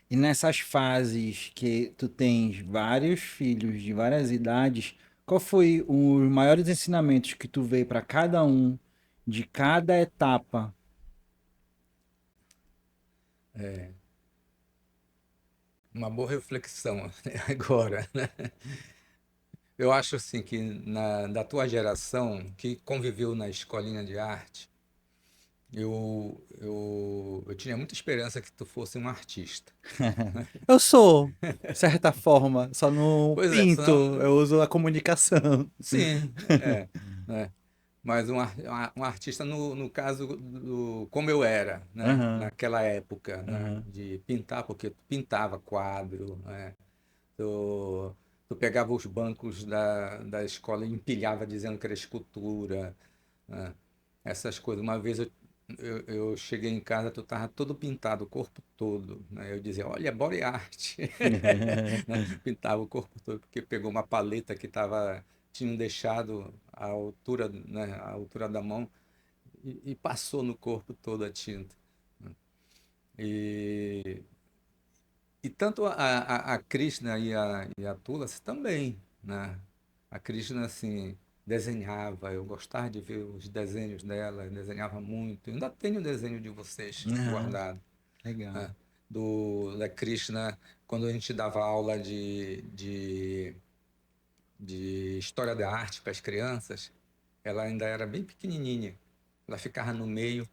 e nessas fases que tu tens vários filhos de várias idades, qual foi os maiores ensinamentos que tu veio para cada um de cada etapa? Uma boa reflexão agora, né? Eu acho assim que da tua geração que conviveu na escolinha de arte, eu tinha muita esperança que tu fosse um artista. Eu sou, de certa forma, só não Pois é, pinto, eu uso a comunicação. sim, né? Mas um artista no caso como eu era, né? Aham, Naquela época, né? aham. De pintar, porque tu pintava quadro, né? Tu, tu pegava os bancos da escola e empilhava dizendo que era escultura, né? Essas coisas. Uma vez eu cheguei em casa, tu estava todo pintado, o corpo todo, né? Eu dizia, olha, body art. Né? Pintava o corpo todo, porque pegou uma paleta que tinham deixado à altura, né, à altura da mão e passou no corpo todo a tinta, né? E, e tanto a Krishna e a Tulasi também, né? A Krishna, assim, desenhava, eu gostava de ver os desenhos dela, desenhava muito. Eu ainda tenho o desenho de vocês Aham, guardado, legal. né? Da Krishna, quando a gente dava aula de história da arte para as crianças, ela ainda era bem pequenininha. Ela ficava no meio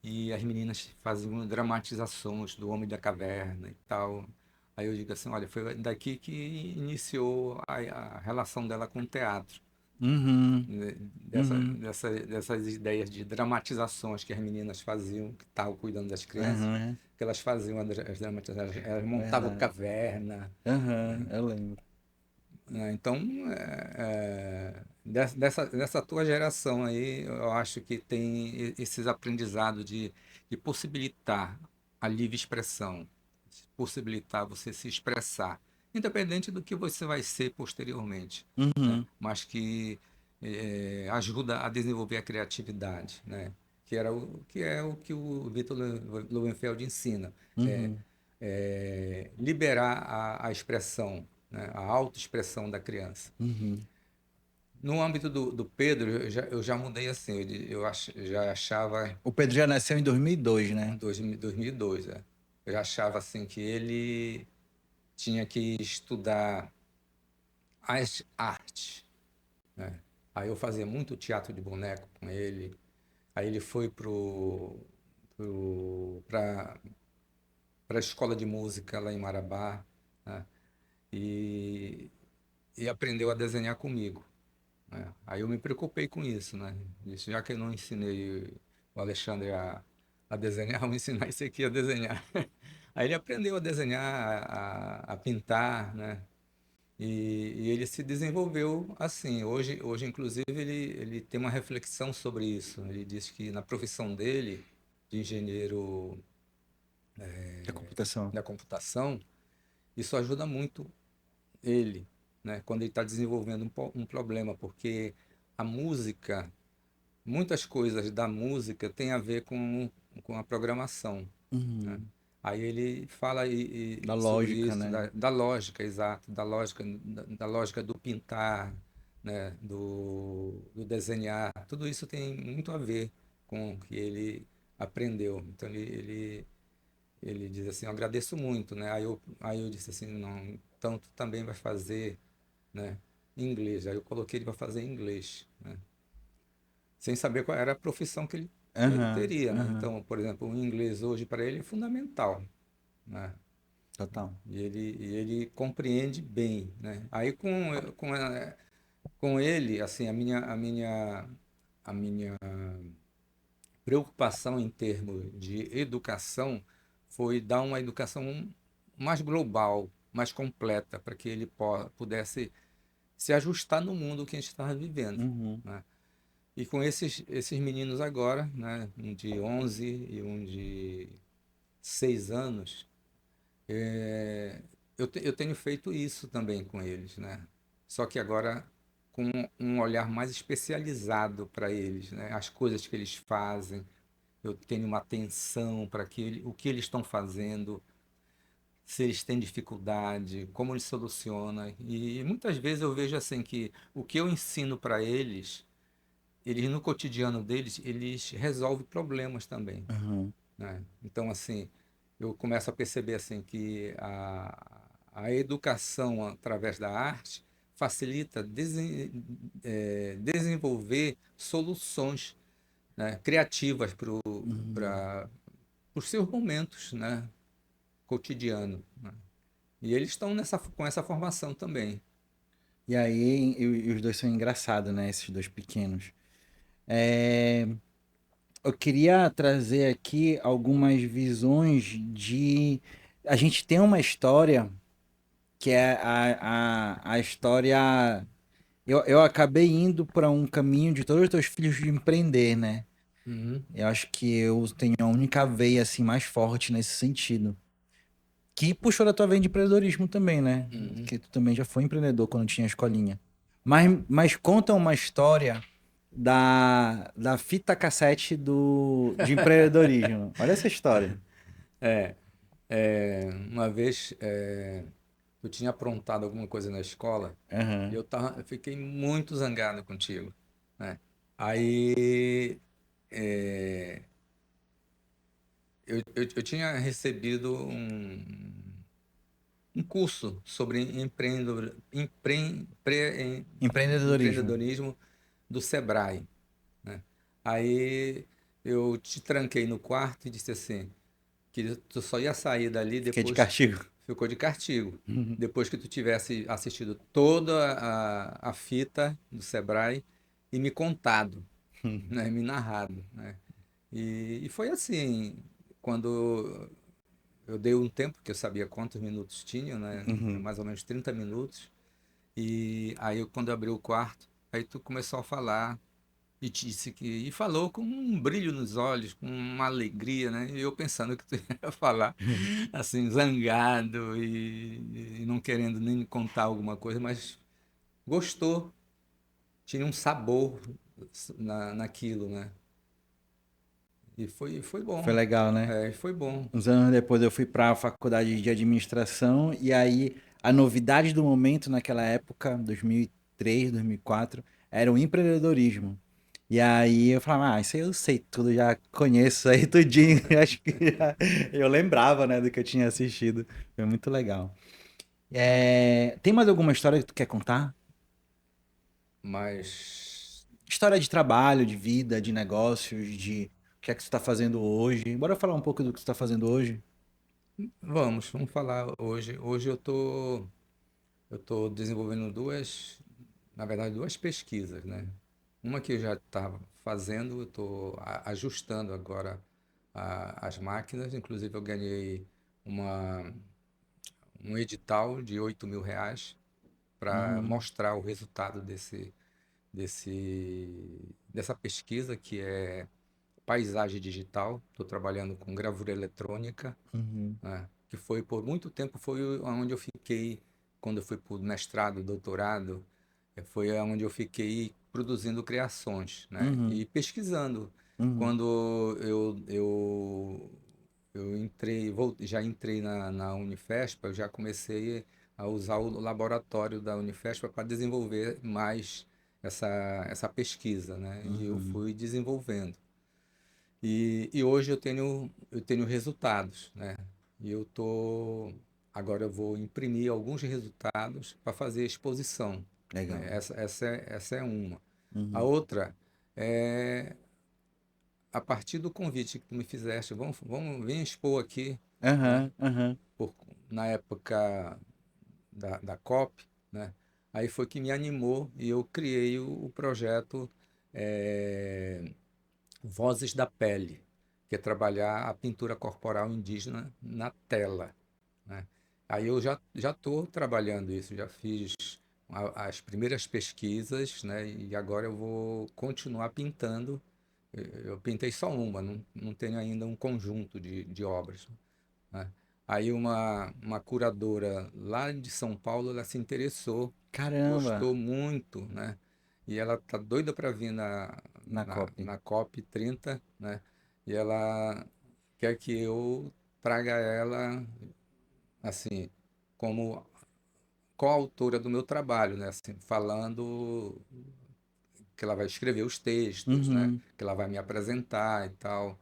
e as meninas faziam dramatizações do Homem da Caverna e tal. Aí eu digo assim, olha, foi daqui que iniciou a relação dela com o teatro, Uhum, né? uhum, Dessas ideias de dramatizações que as meninas faziam, que estavam cuidando das crianças, aham, que elas faziam as dramatizações, elas montavam verdade. caverna, Aham, eu lembro. né? Então, dessa tua geração aí, eu acho que tem esses aprendizados de possibilitar a livre expressão, possibilitar você se expressar, independente do que você vai ser posteriormente, né? Uhum, Mas que ajuda a desenvolver a criatividade, né? Que é o que o Victor Lowenfeld ensina, é, uhum, liberar a expressão, né? A autoexpressão da criança. uhum. No âmbito do Pedro, eu já mudei assim, já achava, O Pedro já nasceu em 2002, em né? 2002, eu já achava assim que ele tinha que estudar as artes, né? Aí eu fazia muito teatro de boneco com ele, aí ele foi para a escola de música lá em Marabá, né? E, e aprendeu a desenhar comigo, né? Aí eu me preocupei com isso, né? Disse, já que eu não ensinei o Alexandre a desenhar, vou ensinar esse aqui a desenhar. Aí ele aprendeu a desenhar, a pintar, né? E ele se desenvolveu assim. Hoje inclusive, ele tem uma reflexão sobre isso. Ele diz que na profissão dele, de engenheiro Da computação. da computação, isso ajuda muito ele, né? Quando ele está desenvolvendo um problema, porque a música, muitas coisas da música têm a ver com a programação, né? Uhum. Aí ele fala Da sobre lógica, isso, né? da lógica, exato, da lógica do pintar, né? Do desenhar. Tudo isso tem muito a ver com o que ele aprendeu. Então ele diz assim, eu agradeço muito, né? Aí eu disse assim, não, então tu também vai fazer, né, inglês. Aí eu coloquei ele para fazer inglês, né? Sem saber qual era a profissão que ele Aham, teria, né? aham. Então, por exemplo, o inglês hoje para ele é fundamental, né? Total. E ele compreende bem, né? Aí com ele, assim, a minha preocupação em termos de educação foi dar uma educação mais global, mais completa, para que ele pudesse se ajustar no mundo que a gente estava vivendo, Uhum. né? E com esses meninos agora, né, um de 11 e um de 6 anos, eu tenho feito isso também com eles, né? Só que agora com um olhar mais especializado para eles, né? As coisas que eles fazem, eu tenho uma atenção para o que eles estão fazendo, se eles têm dificuldade, como eles solucionam. E muitas vezes eu vejo assim que o que eu ensino para eles no cotidiano deles, eles resolvem problemas também, Uhum. né? Então, assim, eu começo a perceber assim que a educação através da arte facilita desenvolver soluções, né, criativas Uhum. para os seus momentos, né, cotidiano, né? E eles estão com essa formação também. E aí, e os dois são engraçados, né? Esses dois pequenos. É, eu queria trazer aqui algumas visões de. A gente tem uma história que é a história. Eu acabei indo para um caminho de todos os teus filhos de empreender, né? Uhum, Eu acho que eu tenho a única veia assim mais forte nesse sentido. Que puxou da tua veia de empreendedorismo também, né? uhum. Que tu também já foi empreendedor quando tinha a escolinha. Mas conta uma história da fita cassete de empreendedorismo. Olha essa história. É, uma vez eu tinha aprontado alguma coisa na escola e Aham. eu fiquei muito zangado contigo, né? Aí eu tinha recebido um curso sobre Empreendedorismo. empreendedorismo do Sebrae, né? Aí eu te tranquei no quarto e disse assim, que tu só ia sair dali Fiquei de depois, castigo. ficou de castigo, depois que tu tivesse assistido toda a fita do Sebrae e me contado, né, me narrado, né? E foi assim, quando eu dei um tempo, que eu sabia quantos minutos tinha, né? Uhum. Mais ou menos 30 minutos. E aí, quando eu abri o quarto, aí tu começou a falar e disse e falou com um brilho nos olhos, com uma alegria, né? E eu pensando que tu ia falar assim, zangado e não querendo nem me contar alguma coisa, mas gostou, tinha um sabor naquilo, né? E foi Foi bom. legal, né? É, foi bom. Uns anos depois eu fui para a faculdade de administração e aí a novidade do momento naquela época, 2003, 2004, era o empreendedorismo. E aí eu falava, isso aí eu sei tudo, já conheço aí tudinho. Acho que eu lembrava, né, do que eu tinha assistido. Foi muito legal. Tem mais alguma história que tu quer contar? Mas História de trabalho, de vida, de negócios, de o que é que tu tá fazendo hoje. Bora falar um pouco do que tu tá fazendo hoje? vamos falar hoje. Hoje eu tô desenvolvendo na verdade, duas pesquisas, né? Uma que eu já estava fazendo, eu estou ajustando agora as máquinas. Inclusive, eu ganhei uma, um edital de R$ 8.000 para Uhum, mostrar o resultado dessa pesquisa, que é paisagem digital. Estou trabalhando com gravura eletrônica, uhum, né? Que foi por muito tempo foi onde eu fiquei quando eu fui para o mestrado, doutorado, foi onde eu fiquei produzindo criações, né? uhum, E pesquisando. uhum, Quando eu entrei, já entrei na Unifesp, eu já comecei a usar o laboratório da Unifesp para desenvolver mais essa, essa pesquisa, né? E eu uhum. fui desenvolvendo. E hoje eu tenho resultados, né? E agora eu vou imprimir alguns resultados para fazer exposição, né? Legal. Essa é uma. A Uhum. outra é a partir do convite que tu me fizeste, vamos vir expor aqui, né? Aham, aham. Por, na época da COP, né? Aí foi que me animou e eu criei o projeto eh, Vozes da Pele, que é trabalhar a pintura corporal indígena na tela, né? Aí eu já estou trabalhando isso, já fiz as primeiras pesquisas, né? E agora eu vou continuar pintando. Eu pintei só uma, não tenho ainda um conjunto de obras, né? Aí uma curadora lá de São Paulo, ela se interessou, Caramba, gostou muito, né? E ela tá doida para vir na copy. na COP 30, né? E ela quer que eu traga ela, assim, como coautora do meu trabalho, né? Assim, falando que ela vai escrever os textos, né? Uhum, Que ela vai me apresentar e tal,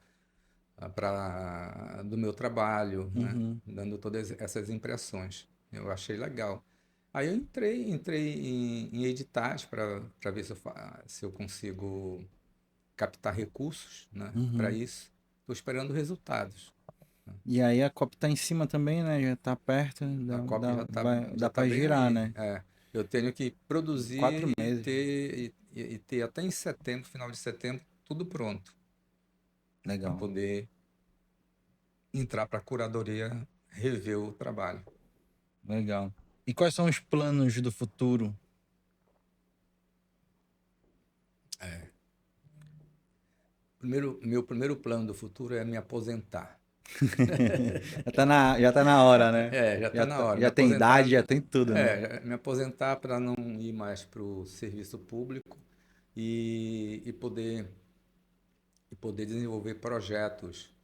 do meu trabalho, né? uhum. Dando todas essas impressões. Eu achei legal. Aí eu entrei em editais para ver se eu consigo captar recursos, né? Para Uhum. isso. Estou esperando resultados. E aí a COP tá em cima também, né? Já tá perto, A COP já dá tá pra bem girar, aí. né? É, eu tenho que Quatro produzir meses. e ter até em setembro, final de setembro, tudo pronto para Legal, poder entrar para a curadoria rever o trabalho. legal. E quais são os planos do futuro? Meu primeiro plano do futuro é me aposentar. Já tá na hora, né? É, já está na hora. Me Já tem aposentar, idade, já tem tudo, né? me aposentar para não ir mais para o serviço público e poder desenvolver projetos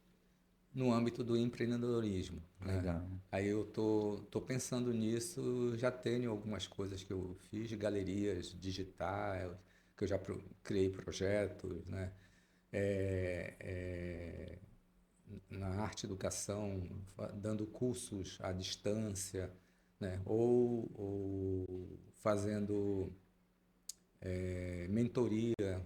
no âmbito do empreendedorismo, né? Legal. Aí eu tô pensando nisso, já tenho algumas coisas que eu fiz, galerias digitais, que eu já criei projetos, né? É, é, na arte e educação, dando cursos à distância, né? Ou fazendo mentoria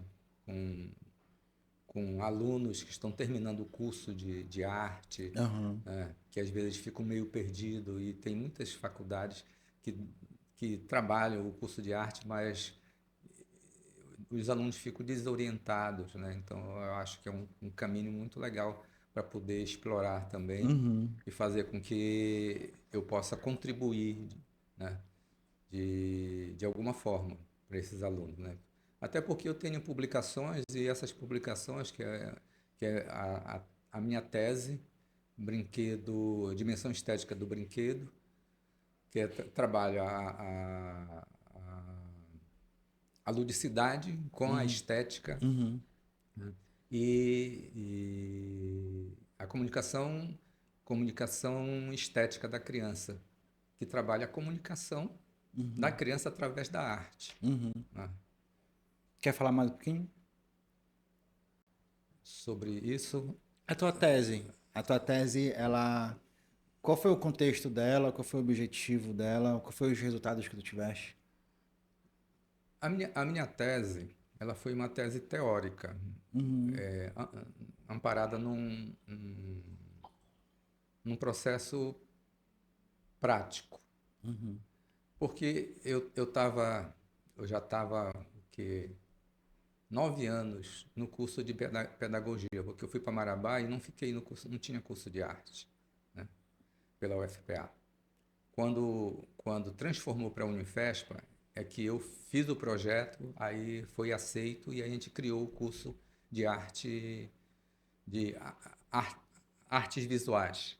com alunos que estão terminando o curso de arte, Aham. né, que às vezes ficam meio perdidos e tem muitas faculdades que, que trabalham o curso de arte, mas os alunos ficam desorientados, né? Então eu acho que é um caminho muito legal para poder explorar também Uhum. e fazer com que eu possa contribuir, né, de alguma forma para esses alunos, né? Até porque eu tenho publicações e essas publicações que é a minha tese, brinquedo, dimensão estética do brinquedo, que é trabalho a ludicidade com a Uhum. estética, Uhum. né? E a comunicação estética da criança, que trabalha a comunicação da Uhum. criança através da arte, Uhum. né? Quer falar mais um pouquinho? Sobre isso, A tua tese. A tua tese, ela. Qual foi o contexto dela? Qual foi o objetivo dela? Qual foi os resultados que tu tiveste? a minha tese, ela foi uma tese teórica, Uhum. é, amparada num processo prático, Uhum. porque eu já estava que 9 anos no curso de pedagogia, porque eu fui para Marabá e não fiquei no curso, não tinha curso de arte, né, pela UFPA. Quando transformou para a Unifespa, é que eu fiz o projeto, aí foi aceito e a gente criou o curso de arte, de artes visuais.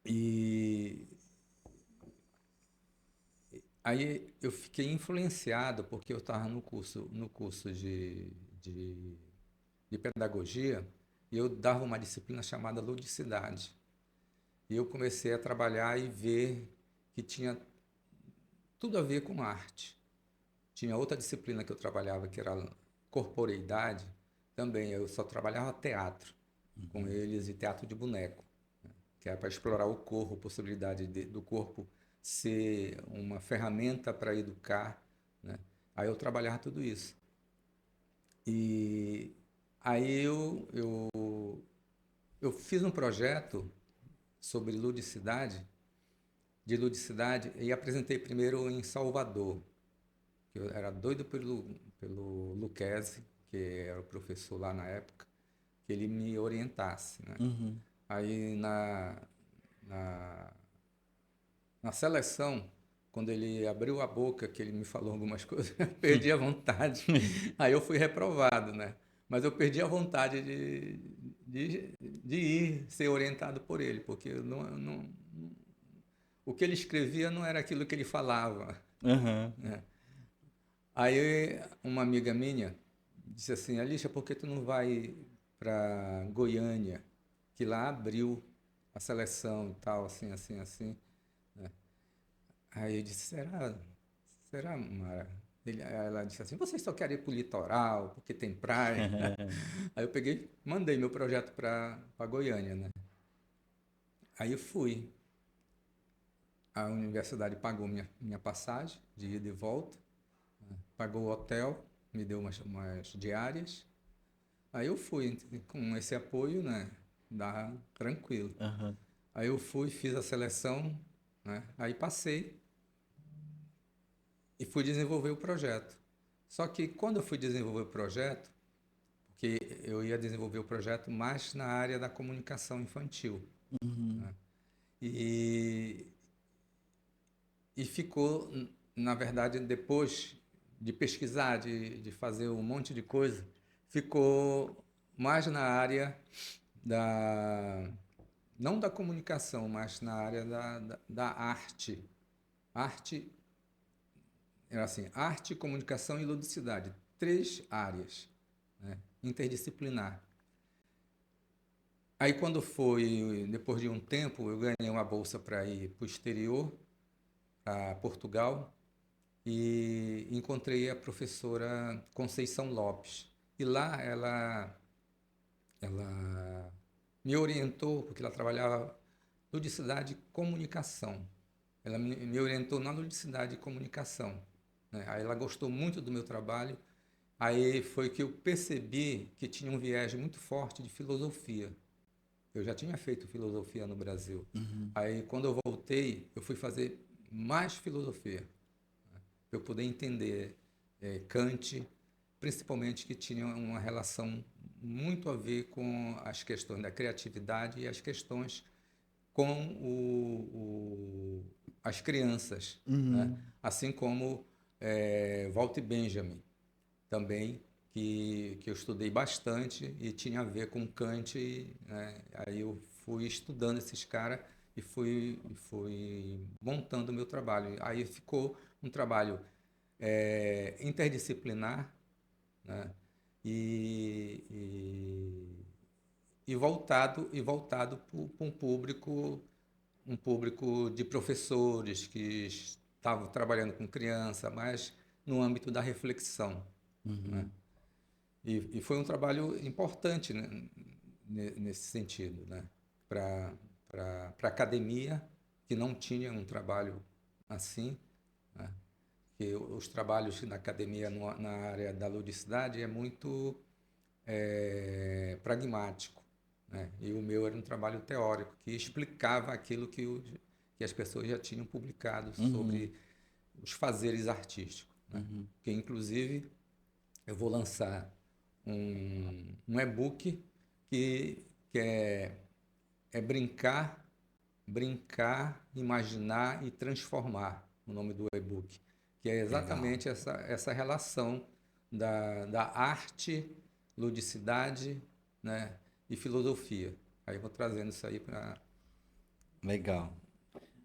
E aí eu fiquei influenciado porque eu estava no curso de, de pedagogia e eu dava uma disciplina chamada ludicidade. E eu comecei a trabalhar e ver que tinha tudo a ver com arte. Tinha outra disciplina que eu trabalhava que era corporeidade, também eu só trabalhava teatro com eles e teatro de boneco, que é para explorar o corpo, a possibilidade do corpo ser uma ferramenta para educar, né? Aí eu trabalhava tudo isso. E aí eu fiz um projeto sobre de ludicidade, e apresentei primeiro em Salvador, que eu era doido pelo Luquezzi, que era o professor lá na época, que ele me orientasse, né? Uhum. Aí na, na seleção, quando ele abriu a boca, que ele me falou algumas coisas, eu perdi a vontade. Aí eu fui reprovado, né? Mas eu perdi a vontade de ir ser orientado por ele, porque o que ele escrevia não era aquilo que ele falava, Aham. né? Aí uma amiga minha disse assim, Alicia, por que tu não vai para Goiânia, que lá abriu a seleção e tal, assim, assim, assim, né? Aí eu disse, será, Mara? Ela disse assim, vocês só querem ir para o litoral, porque tem praia. Aí eu peguei, mandei meu projeto para Goiânia, né? Aí eu fui. A universidade pagou minha passagem de ida e volta, pagou o hotel, me deu umas diárias. Aí eu fui com esse apoio, né? Dá tranquilo. Aham. Aí eu fui, fiz a seleção, né? Aí passei e fui desenvolver o projeto. Só que quando eu fui desenvolver o projeto, porque eu ia desenvolver o projeto mais na área da comunicação infantil, Uhum. né? E, e ficou, na verdade, depois de pesquisar, de fazer um monte de coisa, ficou mais na área da, não da comunicação, mas na área da arte. Arte, era assim, arte, comunicação e ludicidade. Três áreas, né? Interdisciplinar. Aí quando foi, depois de um tempo, eu ganhei uma bolsa para ir para o exterior, para Portugal, e encontrei a professora Conceição Lopes. E lá ela me orientou, porque ela trabalhava ludicidade e comunicação. Ela me orientou na ludicidade e comunicação, né? Aí ela gostou muito do meu trabalho. Aí foi que eu percebi que tinha um viés muito forte de filosofia. Eu já tinha feito filosofia no Brasil. Uhum. Aí, quando eu voltei, eu fui fazer mais filosofia, para eu poder entender Kant, principalmente que tinha uma relação muito a ver com as questões da criatividade e as questões com as crianças, né? Uhum. Assim como Walter Benjamin, também, que eu estudei bastante e tinha a ver com Kant, né? Aí eu fui estudando esses caras e fui montando o meu trabalho. Aí ficou um trabalho interdisciplinar, né? E, e, e voltado para um público de professores que estavam trabalhando com criança, mas no âmbito da reflexão, né? Uhum. E foi um trabalho importante, né, nesse sentido, né? Para a academia, que não tinha um trabalho assim, né? Que os trabalhos na academia na área da ludicidade é muito pragmático, né? E o meu era um trabalho teórico que explicava aquilo que as pessoas já tinham publicado Uhum. sobre os fazeres artísticos, né? Uhum. Que inclusive eu vou lançar um e-book que é brincar, imaginar e transformar, o nome do e-book, que é Legal. exatamente essa relação da arte, ludicidade, né, e filosofia. Aí eu vou trazendo isso aí para... Legal.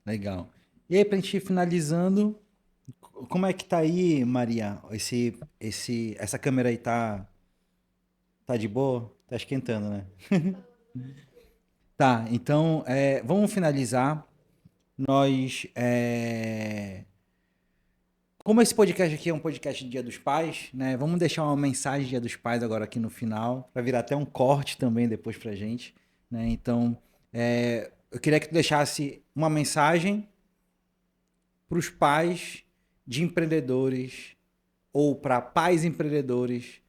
Legal. E aí, pra gente ir finalizando, como é que tá aí, Maria? Essa câmera aí tá de boa? Tá esquentando, né? Tá, então vamos finalizar. Nós, como esse podcast aqui é um podcast de Dia dos Pais, né? Vamos deixar uma mensagem de Dia dos Pais agora aqui no final, para virar até um corte também depois pra gente, né? Então, eu queria que tu deixasse uma mensagem para os pais de empreendedores ou para pais empreendedores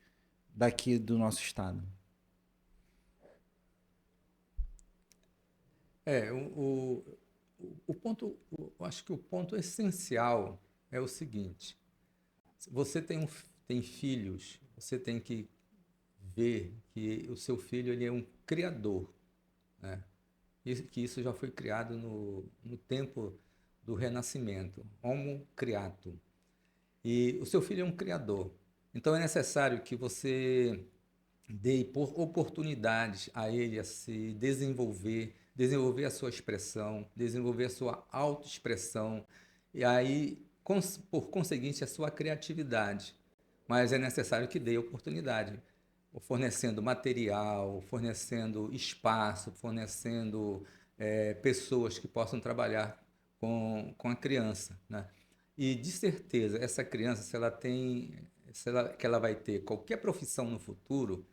daqui do nosso estado. É, o ponto, eu acho que o ponto essencial é o seguinte: se você tem filhos, você tem que ver que o seu filho ele é um criador, né? que isso já foi criado no tempo do Renascimento, Homo Creatum. E o seu filho é um criador. Então é necessário que você dê por oportunidades a ele a se desenvolver, desenvolver a sua expressão, desenvolver a sua autoexpressão, e aí, por conseguinte, a sua criatividade. Mas é necessário que dê oportunidade, fornecendo material, fornecendo espaço, fornecendo pessoas que possam trabalhar com a criança, né? E de certeza, essa criança, que ela vai ter qualquer profissão no futuro,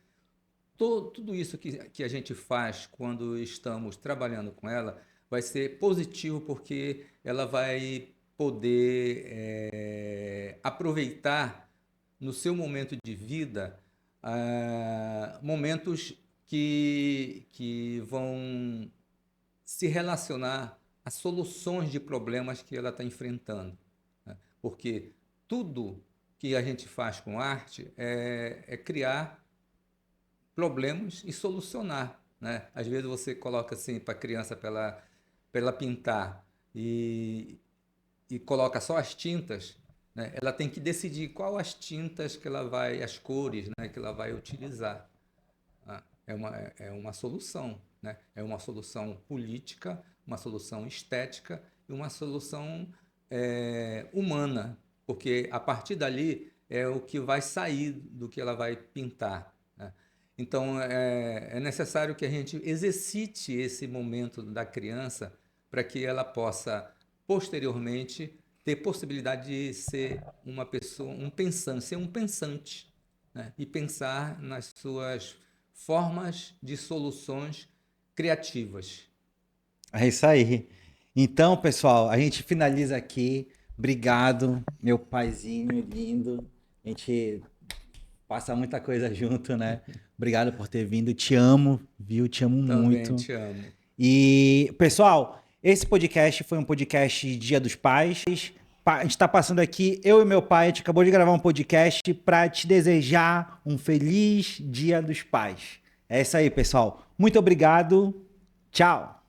tudo isso que a gente faz quando estamos trabalhando com ela vai ser positivo, porque ela vai poder aproveitar no seu momento de vida momentos que vão se relacionar a soluções de problemas que ela está enfrentando, né? Porque tudo que a gente faz com arte é criar problemas e solucionar, né? Às vezes você coloca assim para a criança para ela pintar e coloca só as tintas, né? Ela tem que decidir qual as tintas que ela vai, as cores, né, que ela vai utilizar. É uma solução, né? É uma solução política, uma solução estética e uma solução humana, porque a partir dali é o que vai sair do que ela vai pintar, né? Então é necessário que a gente exercite esse momento da criança para que ela possa posteriormente ter possibilidade de ser uma pessoa, ser um pensante, né? E pensar nas suas formas de soluções criativas. É isso aí. Então, pessoal, a gente finaliza aqui. Obrigado, meu paizinho lindo. A gente passa muita coisa junto, né? Obrigado por ter vindo. Te amo, viu? Te amo Também muito. te amo. E, pessoal, esse podcast foi um podcast Dia dos Pais. A gente está passando aqui, eu e meu pai, a gente acabou de gravar um podcast para te desejar um feliz Dia dos Pais. É isso aí, pessoal. Muito obrigado. Tchau.